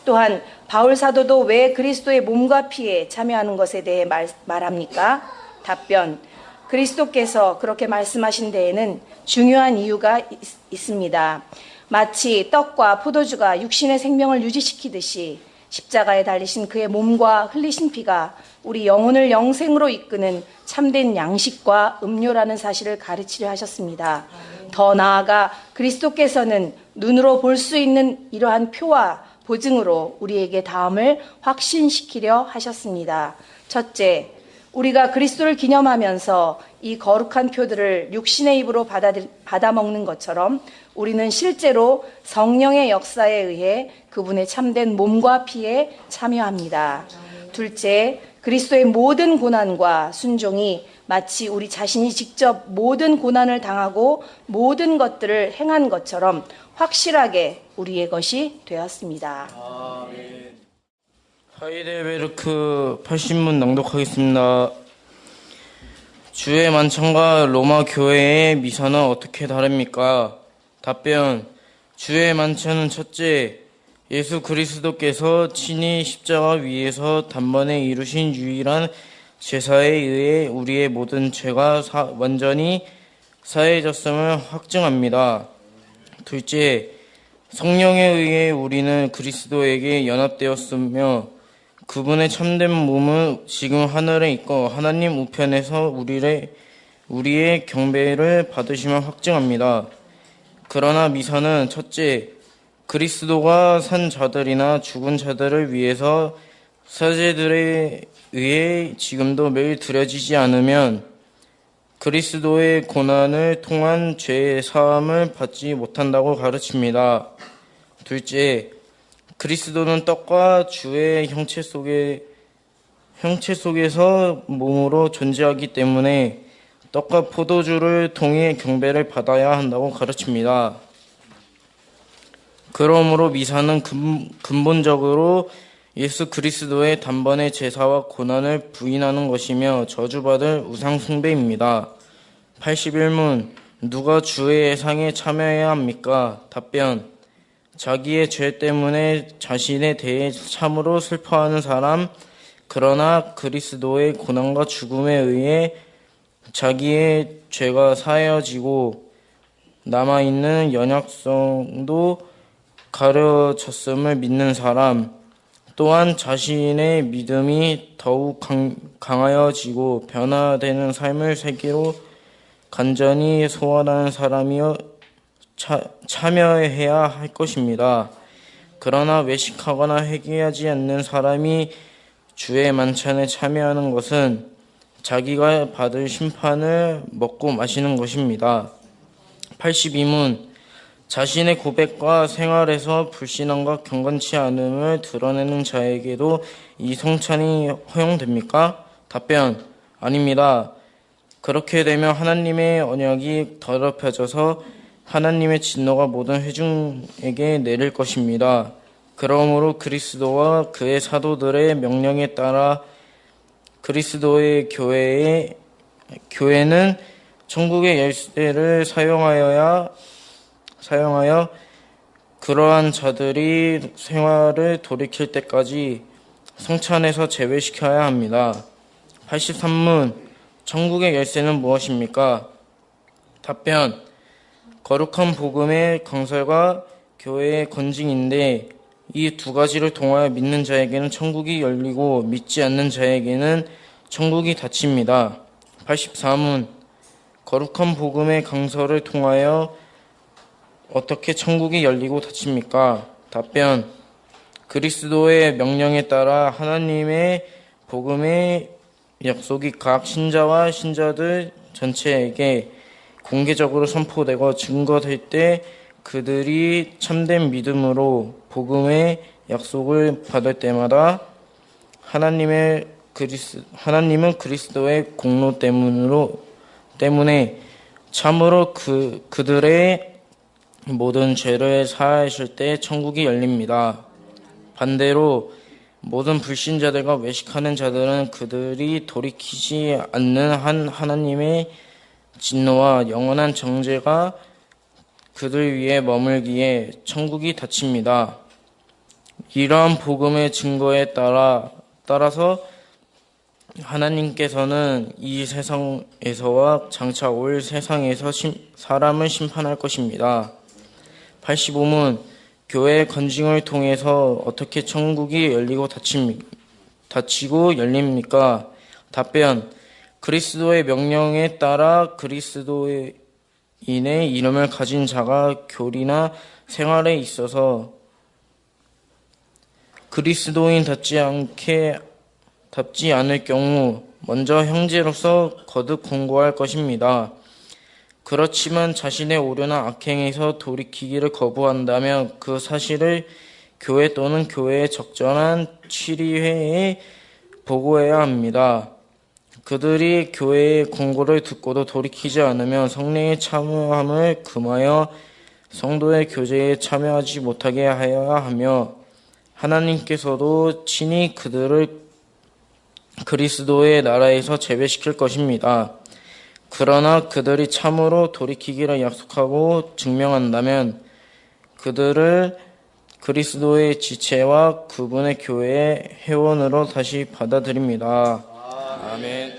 또한 바울 사도도 왜 그리스도의 몸과 피에 참여하는 것에 대해 말합니까? 답변 그리스도께서 그렇게 말씀하신 데에는 중요한 이유가 있습니다. 마치 떡과 포도주가 육신의 생명을 유지시키듯이 십자가에 달리신 그의 몸과 흘리신 피가 우리 영혼을 영생으로 이끄는 참된 양식과 음료라는 사실을 가르치려 하셨습니다. 더 나아가 그리스도께서는 눈으로 볼 수 있는 이러한 표와 보증으로 우리에게 다음을 확신시키려 하셨습니다. 첫째, 우리가 그리스도를 기념하면서 이 거룩한 표들을 육신의 입으로 받아 먹는 것처럼 우리는 실제로 성령의 역사에 의해 그분의 참된 몸과 피에 참여합니다. 둘째, 그리스도의 모든 고난과 순종이 마치 우리 자신이 직접 모든 고난을 당하고 모든 것들을 행한 것처럼 확실하게 우리의 것이 되었습니다. 하이델베르크 80문 낭독하겠습니다. 주의 만찬과 로마 교회의 미사는 어떻게 다릅니까? 답변. 주의 만찬은 첫째, 예수 그리스도께서 친히 십자가 위에서 단번에 이루신 유일한 제사에 의해 우리의 모든 죄가 완전히 사해졌음을 확증합니다. 둘째, 성령에 의해 우리는 그리스도에게 연합되었으며 그분의 참된 몸은 지금 하늘에 있고 하나님 우편에서 우리의 경배를 받으시며 확증합니다. 그러나 미사는 첫째, 그리스도가 산 자들이나 죽은 자들을 위해서 사제들에 의해 지금도 매일 드려지지 않으면 그리스도의 고난을 통한 죄의 사함을 받지 못한다고 가르칩니다. 둘째, 그리스도는 떡과 주의 형체 속에서 몸으로 존재하기 때문에 떡과 포도주를 통해 경배를 받아야 한다고 가르칩니다. 그러므로 미사는 근본적으로 예수 그리스도의 단번의 제사와 고난을 부인하는 것이며 저주받을 우상 숭배입니다. 81문 누가 주의 예상에 참여해야 합니까? 답변. 자기의 죄 때문에 자신에 대해 참으로 슬퍼하는 사람, 그러나 그리스도의 고난과 죽음에 의해 자기의 죄가 사해지고 남아있는 연약성도 가려졌음을 믿는 사람, 또한 자신의 믿음이 더욱 강하여지고 변화되는 삶을 살기로 간절히 소원하는 사람이여 참여해야 할 것입니다. 그러나 외식하거나 회개하지 않는 사람이 주의 만찬에 참여하는 것은 자기가 받을 심판을 먹고 마시는 것입니다. 82문 자신의 고백과 생활에서 불신앙과 경건치 않음을 드러내는 자에게도 이 성찬이 허용됩니까? 답변. 아닙니다. 그렇게 되면 하나님의 언약이 더럽혀져서 하나님의 진노가 모든 회중에게 내릴 것입니다. 그러므로 그리스도와 그의 사도들의 명령에 따라 그리스도의 교회는 천국의 열쇠를 사용하여 그러한 자들이 생활을 돌이킬 때까지 성찬에서 제외시켜야 합니다. 83문 천국의 열쇠는 무엇입니까? 답변. 거룩한 복음의 강설과 교회의 건징인데 이 두 가지를 통하여 믿는 자에게는 천국이 열리고 믿지 않는 자에게는 천국이 닫힙니다. 84문 거룩한 복음의 강설을 통하여 어떻게 천국이 열리고 닫힙니까? 답변. 그리스도의 명령에 따라 하나님의 복음의 약속이 각 신자와 신자들 전체에게 공개적으로 선포되고 증거될 때 그들이 참된 믿음으로 복음의 약속을 받을 때마다 하나님은 그리스도의 공로 때문에 참으로 그들의 모든 죄를 사하실 때 천국이 열립니다. 반대로 모든 불신자들과 외식하는 자들은 그들이 돌이키지 않는 한 하나님의 진노와 영원한 정죄가 그들 위에 머물기에 천국이 닫힙니다. 이러한 복음의 증거에 따라서 하나님께서는 이 세상에서와 장차 올 세상에서 사람을 심판할 것입니다. 85문 교회의 건징을 통해서 어떻게 천국이 열리고 닫히고 열립니까? 답변 그리스도의 명령에 따라 그리스도인의 이름을 가진 자가 교리나 생활에 있어서 그리스도인답지 않을 경우 먼저 형제로서 거듭 권고할 것입니다. 그렇지만 자신의 오류나 악행에서 돌이키기를 거부한다면 그 사실을 교회 또는 교회의 적절한 취리회에 보고해야 합니다. 그들이 교회의 권고를 듣고도 돌이키지 않으면 성령의 참여함을 금하여 성도의 교제에 참여하지 못하게 하여야 하며 하나님께서도 친히 그들을 그리스도의 나라에서 제배시킬 것입니다. 그러나 그들이 참으로 돌이키기를 약속하고 증명한다면 그들을 그리스도의 지체와 그분의 교회의 회원으로 다시 받아들입니다. 아멘.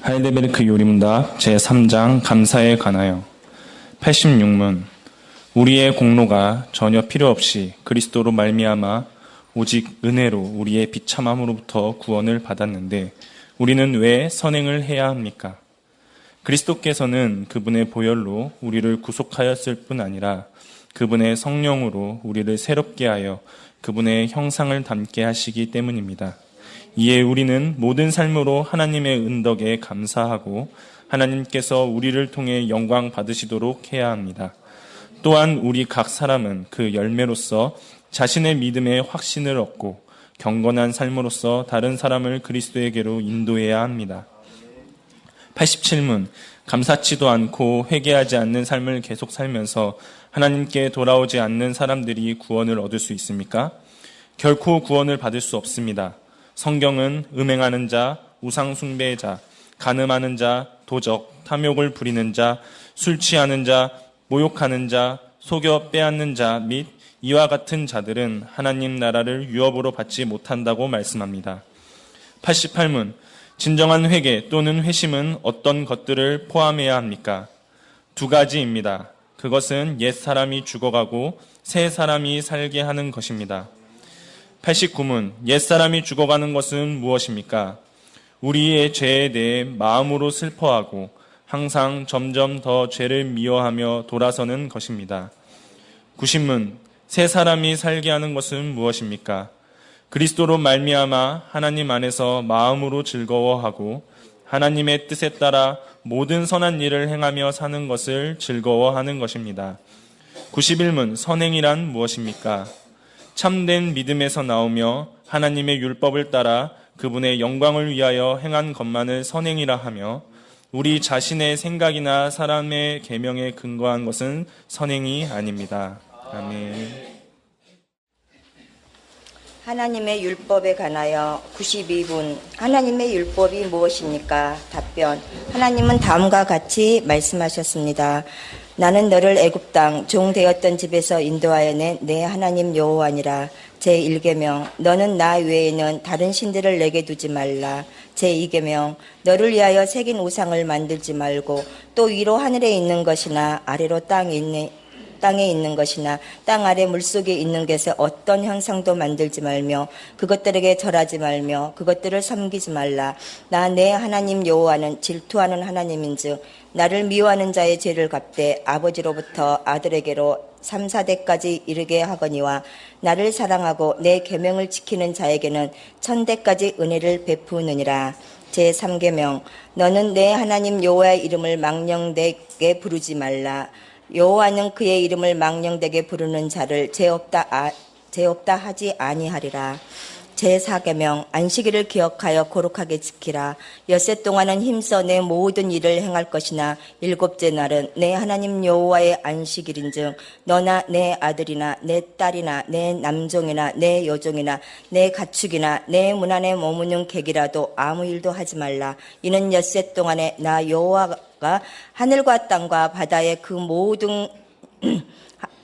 하이델베르크 요리문답 제3장 감사에 관하여 86문 우리의 공로가 전혀 필요 없이 그리스도로 말미암아 오직 은혜로 우리의 비참함으로부터 구원을 받았는데 우리는 왜 선행을 해야 합니까? 그리스도께서는 그분의 보혈로 우리를 구속하였을 뿐 아니라 그분의 성령으로 우리를 새롭게 하여 그분의 형상을 닮게 하시기 때문입니다. 이에 우리는 모든 삶으로 하나님의 은덕에 감사하고 하나님께서 우리를 통해 영광 받으시도록 해야 합니다. 또한 우리 각 사람은 그 열매로서 자신의 믿음에 확신을 얻고 경건한 삶으로서 다른 사람을 그리스도에게로 인도해야 합니다. 87문 감사치도 않고 회개하지 않는 삶을 계속 살면서 하나님께 돌아오지 않는 사람들이 구원을 얻을 수 있습니까? 결코 구원을 받을 수 없습니다. 성경은 음행하는 자, 우상 숭배자, 간음하는 자, 도적, 탐욕을 부리는 자, 술 취하는 자, 모욕하는 자, 속여 빼앗는 자 및 이와 같은 자들은 하나님 나라를 유업으로 받지 못한다고 말씀합니다. 88문 진정한 회개 또는 회심은 어떤 것들을 포함해야 합니까? 두 가지입니다. 그것은 옛 사람이 죽어가고 새 사람이 살게 하는 것입니다. 89문 옛 사람이 죽어가는 것은 무엇입니까? 우리의 죄에 대해 마음으로 슬퍼하고 항상 점점 더 죄를 미워하며 돌아서는 것입니다. 90문 새 사람이 살게 하는 것은 무엇입니까? 그리스도로 말미암아 하나님 안에서 마음으로 즐거워하고 하나님의 뜻에 따라 모든 선한 일을 행하며 사는 것을 즐거워하는 것입니다. 91문 선행이란 무엇입니까? 참된 믿음에서 나오며 하나님의 율법을 따라 그분의 영광을 위하여 행한 것만을 선행이라 하며 우리 자신의 생각이나 사람의 계명에 근거한 것은 선행이 아닙니다. 아멘. 하나님의 율법에 관하여 92분 하나님의 율법이 무엇입니까? 답변 하나님은 다음과 같이 말씀하셨습니다. 나는 너를 애굽 땅 종 되었던 집에서 인도하여 낸 내 하나님 여호와니라. 제1계명 너는 나 외에는 다른 신들을 내게 두지 말라. 제2계명 너를 위하여 새긴 우상을 만들지 말고 또 위로 하늘에 있는 것이나 아래로 땅에 있는 것이나 땅 아래 물속에 있는 것에 어떤 형상도 만들지 말며 그것들에게 절하지 말며 그것들을 섬기지 말라. 나 내 하나님 여호와는 질투하는 하나님인즉 나를 미워하는 자의 죄를 갚되 아버지로부터 아들에게로 3, 4대까지 이르게 하거니와 나를 사랑하고 내 계명을 지키는 자에게는 1000대까지 은혜를 베푸느니라. 제3계명 너는 내 하나님 여호와의 이름을 망령되게 부르지 말라. 여호와는 그의 이름을 망령되게 부르는 자를 죄 없다 하지 아니하리라. 제4계명 안식일을 기억하여 거룩하게 지키라. 엿새 동안은 힘써 내 모든 일을 행할 것이나 일곱째 날은 내 하나님 여호와의 안식일인즉 너나 내 아들이나 내 딸이나 내 남종이나 내 여종이나 내 가축이나 내 문 안에 머무는 객이라도 아무 일도 하지 말라. 이는 엿새 동안에 나 여호와가 하늘과 땅과 바다의 그 모든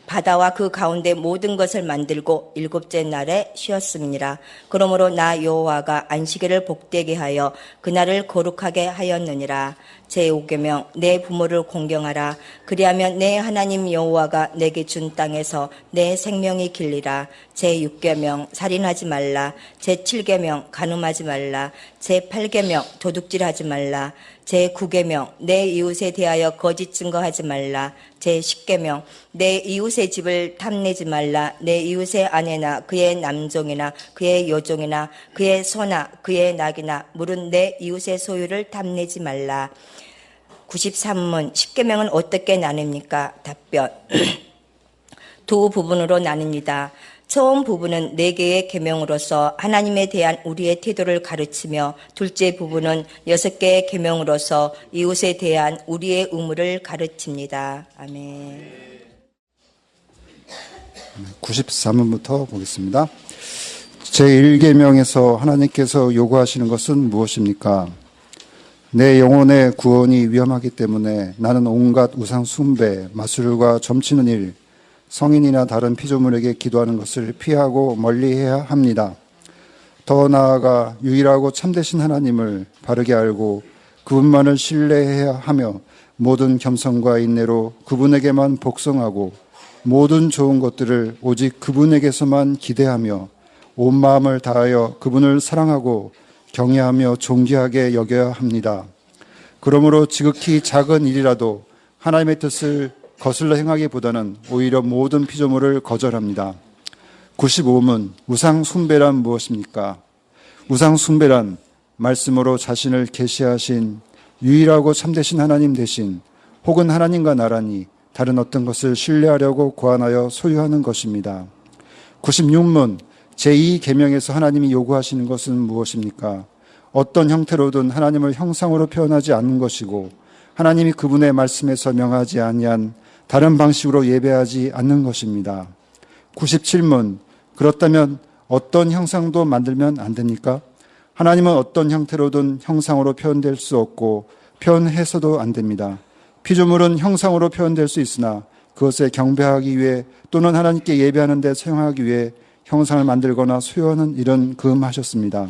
바다와 그 가운데 모든 것을 만들고 일곱째 날에 쉬었음이니라. 그러므로 나 여호와가 안식일을 복되게 하여 그날을 거룩하게 하였느니라. 제5계명 내 부모를 공경하라. 그리하면 내 하나님 여호와가 내게 준 땅에서 내 생명이 길리라. 제6계명 살인하지 말라. 제7계명 간음하지 말라. 제8계명 도둑질하지 말라. 제9계명 내 이웃에 대하여 거짓 증거하지 말라. 제10계명 내 이웃의 집을 탐내지 말라. 내 이웃의 아내나 그의 남종이나 그의 여종이나 그의 소나 그의 낙이나 물은 내 이웃의 소유를 탐내지 말라. 93문 10계명은 어떻게 나눕니까? 답변 두 부분으로 나눕니다. 처음 부분은 4개의 계명으로서 하나님에 대한 우리의 태도를 가르치며 둘째 부분은 6개의 계명으로서 이웃에 대한 우리의 의무를 가르칩니다. 아멘. 93문부터 보겠습니다. 제1계명에서 하나님께서 요구하시는 것은 무엇입니까? 내 영혼의 구원이 위험하기 때문에 나는 온갖 우상 숭배, 마술과 점치는 일, 성인이나 다른 피조물에게 기도하는 것을 피하고 멀리해야 합니다. 더 나아가 유일하고 참되신 하나님을 바르게 알고 그분만을 신뢰해야 하며 모든 겸손과 인내로 그분에게만 복성하고 모든 좋은 것들을 오직 그분에게서만 기대하며 온 마음을 다하여 그분을 사랑하고 경외하며 존귀하게 여겨야 합니다. 그러므로 지극히 작은 일이라도 하나님의 뜻을 거슬러 행하기보다는 오히려 모든 피조물을 거절합니다. 95문 우상 숭배란 무엇입니까? 우상 숭배란 말씀으로 자신을 계시하신 유일하고 참되신 하나님 대신 혹은 하나님과 나란히 다른 어떤 것을 신뢰하려고 고안하여 소유하는 것입니다. 96문 제2계명에서 하나님이 요구하시는 것은 무엇입니까? 어떤 형태로든 하나님을 형상으로 표현하지 않는 것이고 하나님이 그분의 말씀에서 명하지 아니한 다른 방식으로 예배하지 않는 것입니다. 97문 그렇다면 어떤 형상도 만들면 안 됩니까? 하나님은 어떤 형태로든 형상으로 표현될 수 없고 표현해서도 안 됩니다. 피조물은 형상으로 표현될 수 있으나 그것에 경배하기 위해 또는 하나님께 예배하는 데 사용하기 위해 형상을 만들거나 소유하는 일은 금하셨습니다.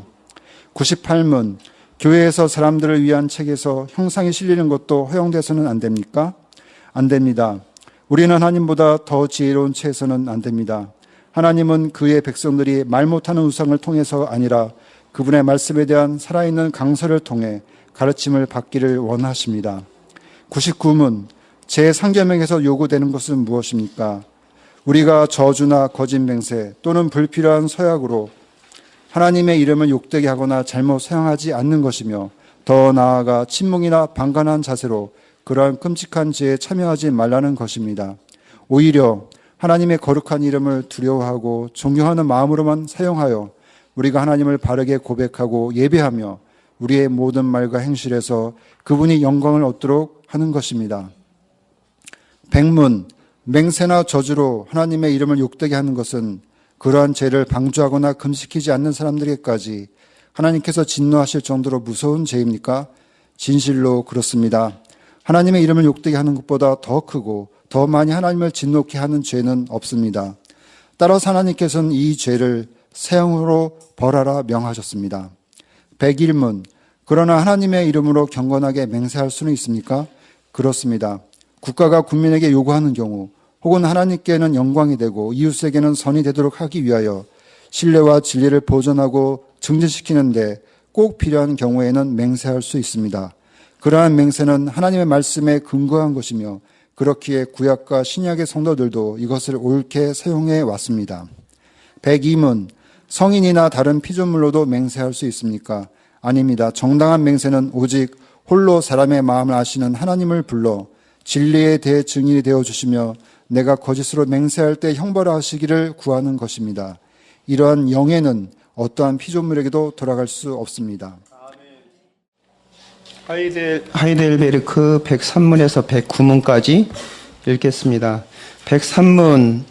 98문 교회에서 사람들을 위한 책에서 형상이 실리는 것도 허용돼서는 안 됩니까? 안 됩니다. 우리는 하나님보다 더 지혜로운 채에서는 안 됩니다. 하나님은 그의 백성들이 말 못하는 우상을 통해서 아니라 그분의 말씀에 대한 살아있는 강서를 통해 가르침을 받기를 원하십니다. 99문 제3계명에서 요구되는 것은 무엇입니까? 우리가 저주나 거짓 맹세 또는 불필요한 서약으로 하나님의 이름을 욕되게 하거나 잘못 사용하지 않는 것이며 더 나아가 침묵이나 방관한 자세로 그러한 끔찍한 죄에 참여하지 말라는 것입니다. 오히려 하나님의 거룩한 이름을 두려워하고 존경하는 마음으로만 사용하여 우리가 하나님을 바르게 고백하고 예배하며 우리의 모든 말과 행실에서 그분이 영광을 얻도록 하는 것입니다. 100문 맹세나 저주로 하나님의 이름을 욕되게 하는 것은 그러한 죄를 방조하거나 금지키지 않는 사람들에게까지 하나님께서 진노하실 정도로 무서운 죄입니까? 진실로 그렇습니다. 하나님의 이름을 욕되게 하는 것보다 더 크고 더 많이 하나님을 진노케 하는 죄는 없습니다. 따라서 하나님께서는 이 죄를 세형으로 벌하라 명하셨습니다. 101문 그러나 하나님의 이름으로 경건하게 맹세할 수는 있습니까? 그렇습니다. 국가가 국민에게 요구하는 경우 혹은 하나님께는 영광이 되고 이웃에게는 선이 되도록 하기 위하여 신뢰와 진리를 보존하고 증진시키는데 꼭 필요한 경우에는 맹세할 수 있습니다. 그러한 맹세는 하나님의 말씀에 근거한 것이며 그렇기에 구약과 신약의 성도들도 이것을 옳게 사용해 왔습니다. 102문 성인이나 다른 피조물로도 맹세할 수 있습니까? 아닙니다. 정당한 맹세는 오직 홀로 사람의 마음을 아시는 하나님을 불러 진리에 대해 증인이 되어주시며 내가 거짓으로 맹세할 때 형벌하시기를 구하는 것입니다. 이러한 영예는 어떠한 피조물에게도 돌아갈 수 없습니다. 하이델베르크 103문에서 109문까지 읽겠습니다. 103문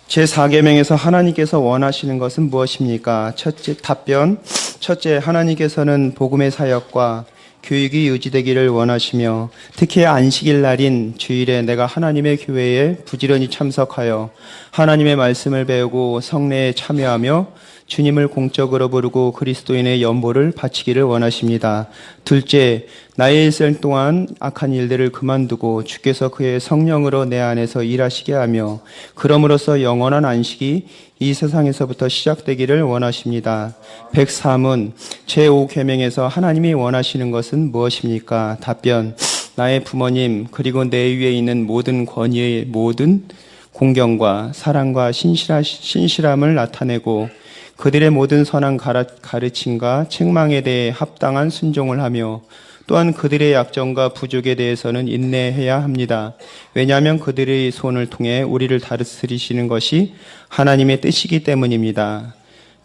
제4계명에서 하나님께서 원하시는 것은 무엇입니까? 답변. 첫째, 하나님께서는 복음의 사역과 교육이 유지되기를 원하시며 특히 안식일 날인 주일에 내가 하나님의 교회에 부지런히 참석하여 하나님의 말씀을 배우고 성례에 참여하며 주님을 공적으로 부르고 그리스도인의 연보를 바치기를 원하십니다. 둘째, 나의 일생 동안 악한 일들을 그만두고 주께서 그의 성령으로 내 안에서 일하시게 하며 그럼으로써 영원한 안식이 이 세상에서부터 시작되기를 원하십니다. 103은 제5계명에서 하나님이 원하시는 것은 무엇입니까? 답변. 나의 부모님 그리고 내 위에 있는 모든 권위의 모든 공경과 사랑과 신실함을 나타내고 그들의 모든 선한 가르침과 책망에 대해 합당한 순종을 하며 또한 그들의 약점과 부족에 대해서는 인내해야 합니다. 왜냐하면 그들의 손을 통해 우리를 다스리시는 것이 하나님의 뜻이기 때문입니다.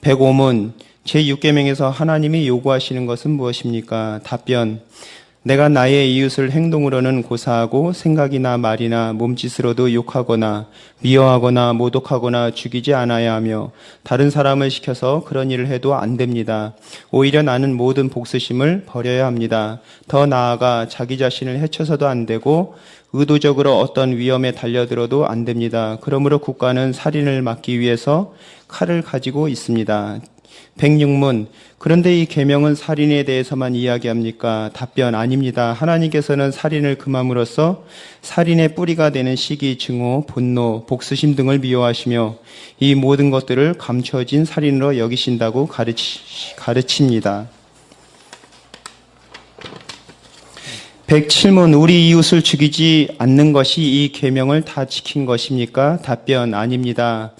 105문 제6계명에서 하나님이 요구하시는 것은 무엇입니까? 답변. 내가 나의 이웃을 행동으로는 고사하고 생각이나 말이나 몸짓으로도 욕하거나 미워하거나 모독하거나 죽이지 않아야 하며 다른 사람을 시켜서 그런 일을 해도 안 됩니다. 오히려 나는 모든 복수심을 버려야 합니다. 더 나아가 자기 자신을 해쳐서도 안 되고 의도적으로 어떤 위험에 달려들어도 안 됩니다. 그러므로 국가는 살인을 막기 위해서 칼을 가지고 있습니다. 106문 그런데 이 계명은 살인에 대해서만 이야기합니까? 답변. 아닙니다. 하나님께서는 살인을 금함으로써 살인의 뿌리가 되는 시기, 증오, 분노, 복수심 등을 미워하시며 이 모든 것들을 감춰진 살인으로 여기신다고 가르칩니다. 107문 우리 이웃을 죽이지 않는 것이 이 계명을 다 지킨 것입니까? 답변. 아닙니다.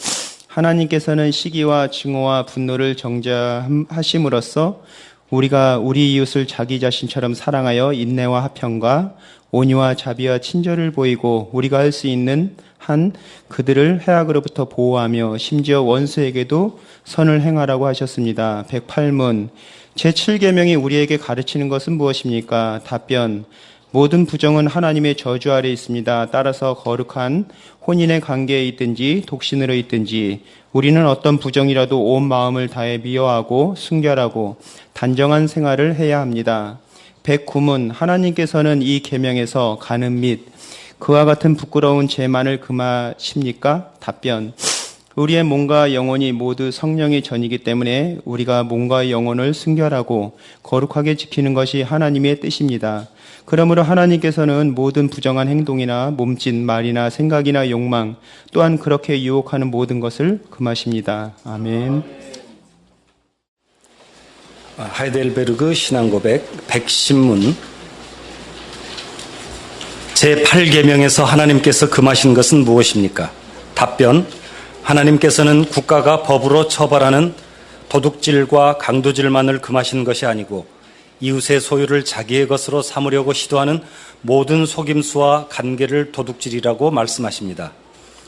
하나님께서는 시기와 증오와 분노를 정죄하심으로써 우리가 우리 이웃을 자기 자신처럼 사랑하여 인내와 화평과 온유와 자비와 친절을 보이고 우리가 할 수 있는 한 그들을 해악으로부터 보호하며 심지어 원수에게도 선을 행하라고 하셨습니다. 108문 제7계명이 우리에게 가르치는 것은 무엇입니까? 답변. 모든 부정은 하나님의 저주 아래 있습니다. 따라서 거룩한 혼인의 관계에 있든지 독신으로 있든지 우리는 어떤 부정이라도 온 마음을 다해 미워하고 순결하고 단정한 생활을 해야 합니다. 109문 하나님께서는 이 계명에서 간음 및 그와 같은 부끄러운 죄만을 금하십니까? 답변. 우리의 몸과 영혼이 모두 성령의 전이기 때문에 우리가 몸과 영혼을 순결하고 거룩하게 지키는 것이 하나님의 뜻입니다. 그러므로 하나님께서는 모든 부정한 행동이나 몸짓, 말이나 생각이나 욕망 또한 그렇게 유혹하는 모든 것을 금하십니다. 아멘. 하이델베르그 신앙고백 110문 제8계명에서 하나님께서 금하신 것은 무엇입니까? 답변. 하나님께서는 국가가 법으로 처벌하는 도둑질과 강도질만을 금하신 것이 아니고 이웃의 소유를 자기의 것으로 삼으려고 시도하는 모든 속임수와 간계를 도둑질이라고 말씀하십니다.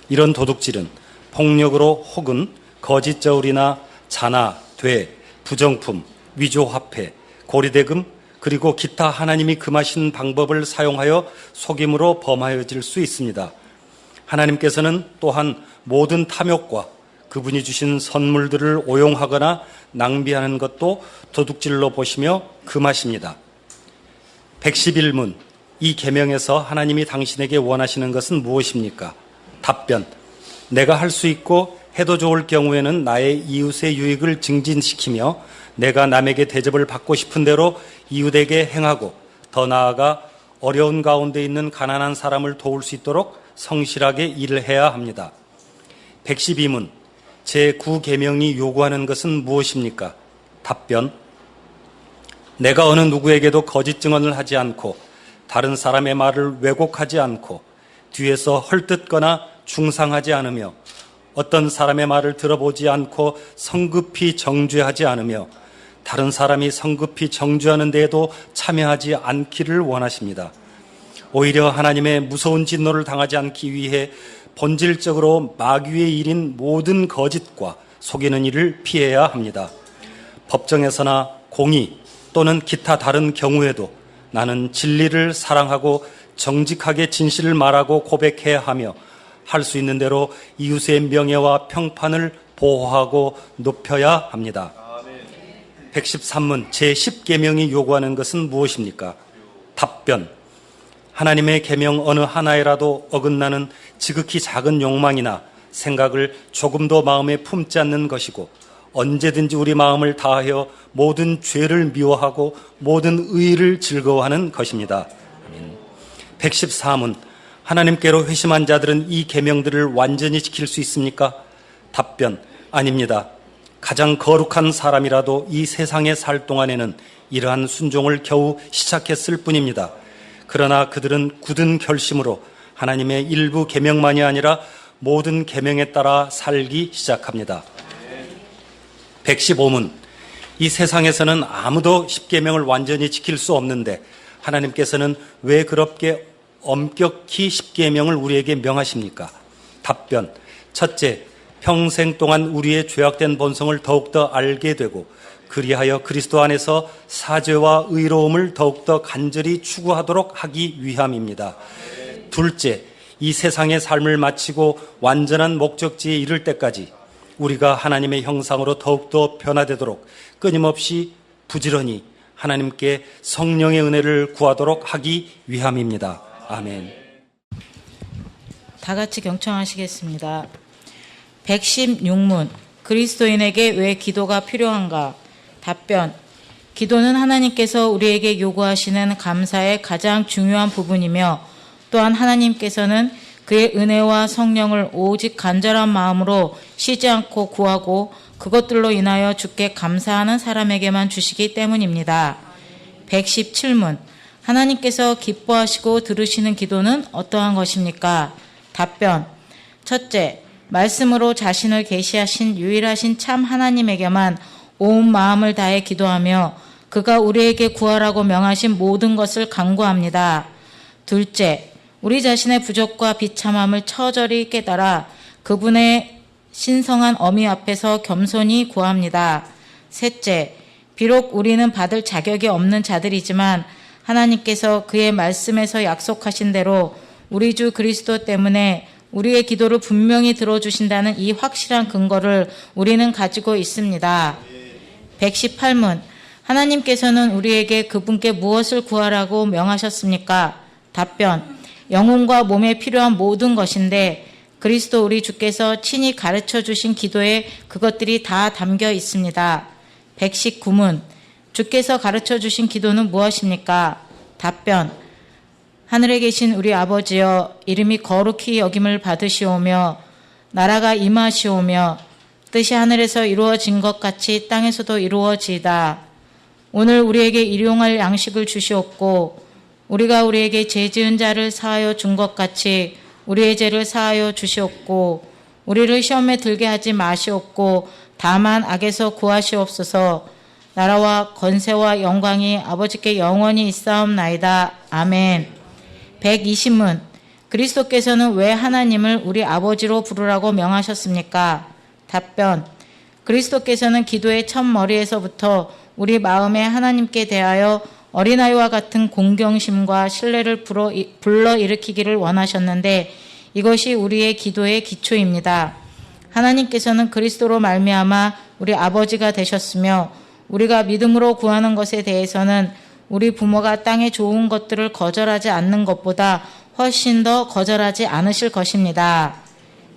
이런 도둑질은 폭력으로 혹은 거짓 저울이나 자나, 돼, 부정품, 위조화폐, 고리대금 그리고 기타 하나님이 금하신 방법을 사용하여 속임으로 범하여질 수 있습니다. 하나님께서는 또한 모든 탐욕과 그분이 주신 선물들을 오용하거나 낭비하는 것도 도둑질로 보시며 금하십니다. 111문 이 계명에서 하나님이 당신에게 원하시는 것은 무엇입니까? 답변. 내가 할 수 있고 해도 좋을 경우에는 나의 이웃의 유익을 증진시키며 내가 남에게 대접을 받고 싶은 대로 이웃에게 행하고 더 나아가 어려운 가운데 있는 가난한 사람을 도울 수 있도록 성실하게 일을 해야 합니다. 112문 제9계명이 요구하는 것은 무엇입니까? 답변. 내가 어느 누구에게도 거짓 증언을 하지 않고 다른 사람의 말을 왜곡하지 않고 뒤에서 헐뜯거나 중상하지 않으며 어떤 사람의 말을 들어보지 않고 성급히 정죄하지 않으며 다른 사람이 성급히 정죄하는 데에도 참여하지 않기를 원하십니다. 오히려 하나님의 무서운 진노를 당하지 않기 위해 본질적으로 마귀의 일인 모든 거짓과 속이는 일을 피해야 합니다. 법정에서나 공의 또는 기타 다른 경우에도 나는 진리를 사랑하고 정직하게 진실을 말하고 고백해야 하며 할 수 있는 대로 이웃의 명예와 평판을 보호하고 높여야 합니다. 113문 제10계명이 요구하는 것은 무엇입니까? 답변. 하나님의 계명 어느 하나에라도 어긋나는 지극히 작은 욕망이나 생각을 조금도 마음에 품지 않는 것이고 언제든지 우리 마음을 다하여 모든 죄를 미워하고 모든 의를 즐거워하는 것입니다. 114문 하나님께로 회심한 자들은 이 계명들을 완전히 지킬 수 있습니까? 답변. 아닙니다. 가장 거룩한 사람이라도 이 세상에 살 동안에는 이러한 순종을 겨우 시작했을 뿐입니다. 그러나 그들은 굳은 결심으로 하나님의 일부 계명만이 아니라 모든 계명에 따라 살기 시작합니다. 115문 이 세상에서는 아무도 10계명을 완전히 지킬 수 없는데 하나님께서는 왜 그렇게 엄격히 10계명을 우리에게 명하십니까? 답변. 첫째, 평생 동안 우리의 죄악된 본성을 더욱더 알게 되고 그리하여 그리스도 안에서 사죄와 의로움을 더욱더 간절히 추구하도록 하기 위함입니다. 둘째, 이 세상의 삶을 마치고 완전한 목적지에 이를 때까지 우리가 하나님의 형상으로 더욱더 변화되도록 끊임없이 부지런히 하나님께 성령의 은혜를 구하도록 하기 위함입니다. 아멘. 다 같이 경청하시겠습니다. 116문 그리스도인에게 왜 기도가 필요한가? 답변. 기도는 하나님께서 우리에게 요구하시는 감사의 가장 중요한 부분이며 또한 하나님께서는 그의 은혜와 성령을 오직 간절한 마음으로 쉬지 않고 구하고 그것들로 인하여 주께 감사하는 사람에게만 주시기 때문입니다. 117문 하나님께서 기뻐하시고 들으시는 기도는 어떠한 것입니까? 답변. 첫째, 말씀으로 자신을 계시하신 유일하신 참 하나님에게만 온 마음을 다해 기도하며 그가 우리에게 구하라고 명하신 모든 것을 간구합니다. 둘째, 우리 자신의 부족과 비참함을 처절히 깨달아 그분의 신성한 어미 앞에서 겸손히 구합니다. 셋째, 비록 우리는 받을 자격이 없는 자들이지만 하나님께서 그의 말씀에서 약속하신 대로 우리 주 그리스도 때문에 우리의 기도를 분명히 들어주신다는 이 확실한 근거를 우리는 가지고 있습니다. 118문 하나님께서는 우리에게 그분께 무엇을 구하라고 명하셨습니까? 답변. 영혼과 몸에 필요한 모든 것인데 그리스도 우리 주께서 친히 가르쳐 주신 기도에 그것들이 다 담겨 있습니다. 119문 주께서 가르쳐 주신 기도는 무엇입니까? 답변. 하늘에 계신 우리 아버지여 이름이 거룩히 여김을 받으시오며 나라가 임하시오며 뜻이 하늘에서 이루어진 것 같이 땅에서도 이루어지이다. 오늘 우리에게 일용할 양식을 주시옵고 우리가 우리에게 죄 지은 자를 사하여 준 것 같이 우리의 죄를 사하여 주시옵고 우리를 시험에 들게 하지 마시옵고 다만 악에서 구하시옵소서. 나라와 권세와 영광이 아버지께 영원히 있사옵나이다. 아멘. 120문 그리스도께서는 왜 하나님을 우리 아버지로 부르라고 명하셨습니까? 답변. 그리스도께서는 기도의 첫머리에서부터 우리 마음에 하나님께 대하여 어린아이와 같은 공경심과 신뢰를 불러일으키기를 원하셨는데 이것이 우리의 기도의 기초입니다. 하나님께서는 그리스도로 말미암아 우리 아버지가 되셨으며 우리가 믿음으로 구하는 것에 대해서는 우리 부모가 땅의 좋은 것들을 거절하지 않는 것보다 훨씬 더 거절하지 않으실 것입니다.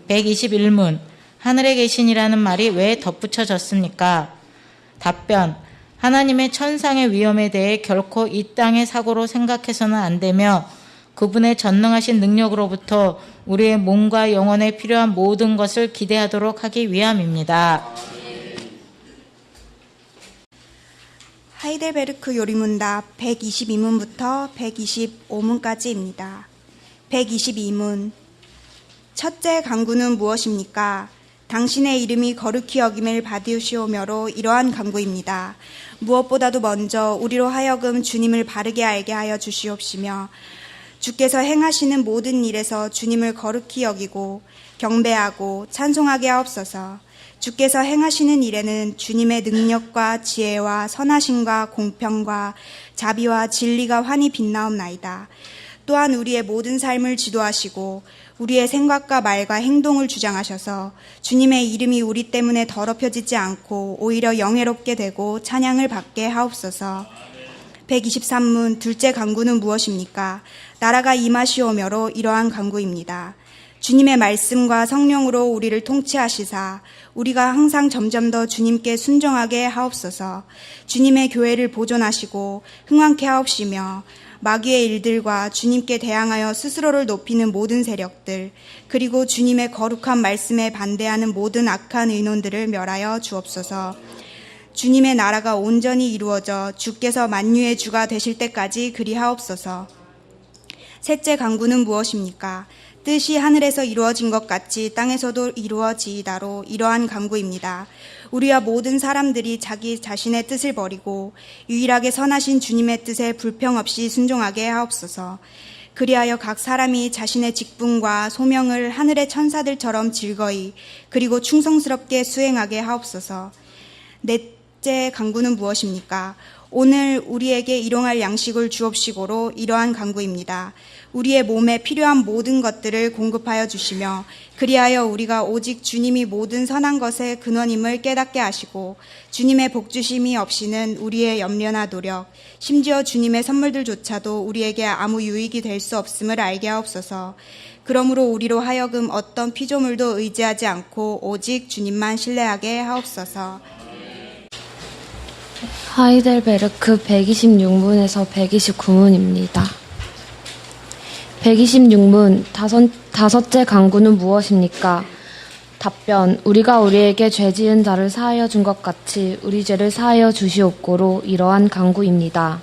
121문 하늘에 계신이라는 말이 왜 덧붙여졌습니까? 답변. 하나님의 천상의 위엄에 대해 결코 이 땅의 사고로 생각해서는 안 되며 그분의 전능하신 능력으로부터 우리의 몸과 영혼에 필요한 모든 것을 기대하도록 하기 위함입니다. 하이델베르크 요리문답 122문부터 125문까지입니다. 122문 첫째 간구는 무엇입니까? 당신의 이름이 거룩히 여김을 받으시오며로 이러한 간구입니다. 무엇보다도 먼저 우리로 하여금 주님을 바르게 알게 하여 주시옵시며 주께서 행하시는 모든 일에서 주님을 거룩히 여기고 경배하고 찬송하게 하옵소서. 주께서 행하시는 일에는 주님의 능력과 지혜와 선하심과 공평과 자비와 진리가 환히 빛나옵나이다. 또한 우리의 모든 삶을 지도하시고 우리의 생각과 말과 행동을 주장하셔서 주님의 이름이 우리 때문에 더럽혀지지 않고 오히려 영예롭게 되고 찬양을 받게 하옵소서. 123문 둘째 간구는 무엇입니까? 나라가 임하시오며로 이러한 간구입니다. 주님의 말씀과 성령으로 우리를 통치하시사 우리가 항상 점점 더 주님께 순종하게 하옵소서. 주님의 교회를 보존하시고 흥왕케 하옵시며 마귀의 일들과 주님께 대항하여 스스로를 높이는 모든 세력들, 그리고 주님의 거룩한 말씀에 반대하는 모든 악한 의논들을 멸하여 주옵소서. 주님의 나라가 온전히 이루어져 주께서 만유의 주가 되실 때까지 그리하옵소서. 셋째 간구는 무엇입니까? 뜻이 하늘에서 이루어진 것 같이 땅에서도 이루어지이다로 이러한 간구입니다. 우리와 모든 사람들이 자기 자신의 뜻을 버리고 유일하게 선하신 주님의 뜻에 불평 없이 순종하게 하옵소서. 그리하여 각 사람이 자신의 직분과 소명을 하늘의 천사들처럼 즐거이 그리고 충성스럽게 수행하게 하옵소서. 넷째 간구는 무엇입니까? 오늘 우리에게 일용할 양식을 주옵시고로 이러한 간구입니다. 우리의 몸에 필요한 모든 것들을 공급하여 주시며 그리하여 우리가 오직 주님이 모든 선한 것의 근원임을 깨닫게 하시고 주님의 복주심이 없이는 우리의 염려나 노력, 심지어 주님의 선물들조차도 우리에게 아무 유익이 될 수 없음을 알게 하옵소서. 그러므로 우리로 하여금 어떤 피조물도 의지하지 않고 오직 주님만 신뢰하게 하옵소서. 하이델베르크 126문에서 129문입니다. 126문 다섯째 간구는 무엇입니까? 답변. 우리가 우리에게 죄 지은 자를 사하여 준 것 같이 우리 죄를 사하여 주시옵고로 이러한 간구입니다.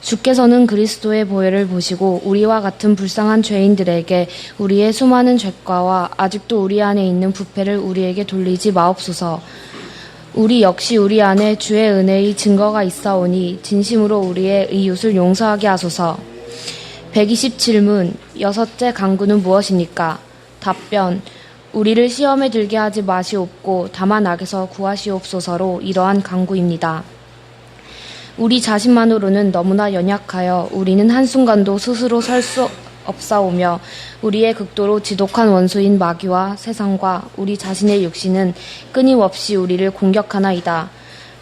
주께서는 그리스도의 보혈을 보시고 우리와 같은 불쌍한 죄인들에게 우리의 수많은 죄과와 아직도 우리 안에 있는 부패를 우리에게 돌리지 마옵소서. 우리 역시 우리 안에 주의 은혜의 증거가 있사오니 진심으로 우리의 이웃을 용서하게 하소서. 127문 여섯째 간구는 무엇입니까? 답변. 우리를 시험에 들게 하지 마시옵고 다만 악에서 구하시옵소서로 이러한 간구입니다. 우리 자신만으로는 너무나 연약하여 우리는 한순간도 스스로 설 수 없사오며 우리의 극도로 지독한 원수인 마귀와 세상과 우리 자신의 육신은 끊임없이 우리를 공격하나이다.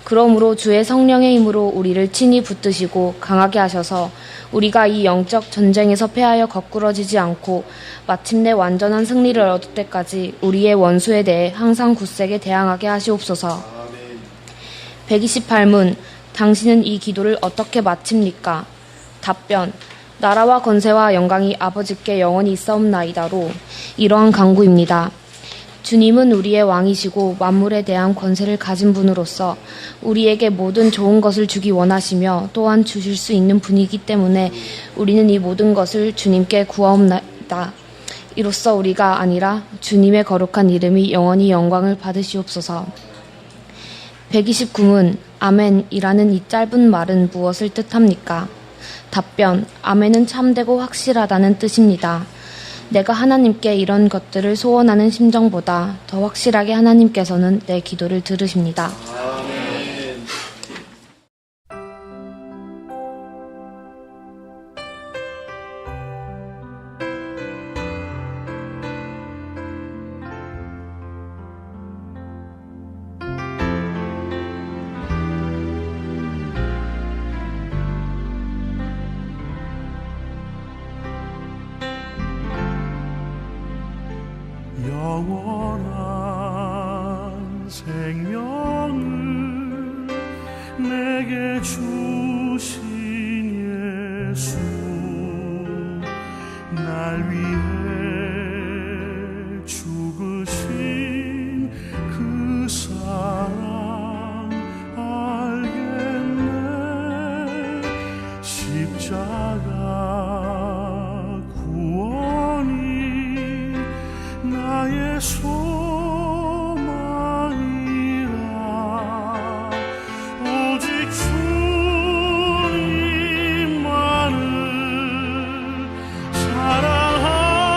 그러므로 주의 성령의 힘으로 우리를 친히 붙드시고 강하게 하셔서 우리가 이 영적 전쟁에서 패하여 거꾸러지지 않고 마침내 완전한 승리를 얻을 때까지 우리의 원수에 대해 항상 굳세게 대항하게 하시옵소서. 128문 당신은 이 기도를 어떻게 마칩니까? 답변. 나라와 권세와 영광이 아버지께 영원히 있사옵나이다로 이러한 간구입니다. 주님은 우리의 왕이시고 만물에 대한 권세를 가진 분으로서 우리에게 모든 좋은 것을 주기 원하시며 또한 주실 수 있는 분이기 때문에 우리는 이 모든 것을 주님께 구하옵나이다. 이로써 우리가 아니라 주님의 거룩한 이름이 영원히 영광을 받으시옵소서. 129문 아멘이라는 이 짧은 말은 무엇을 뜻합니까? 답변. 아멘은 참되고 확실하다는 뜻입니다. 내가 하나님께 이런 것들을 소원하는 심정보다 더 확실하게 하나님께서는 내 기도를 들으십니다. 영원한 생명을 내게 주신 예수, 날 위해 죽으신 그 사랑 알겠네. 십자가 구원이 나의 소망이라. 오직 주님만을 사랑하는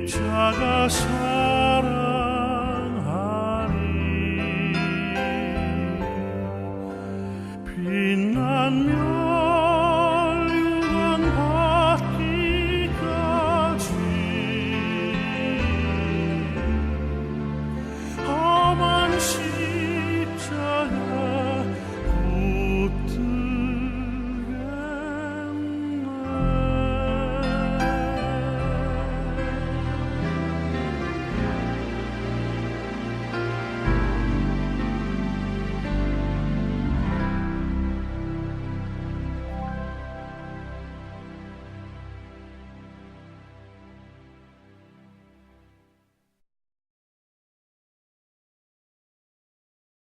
십자가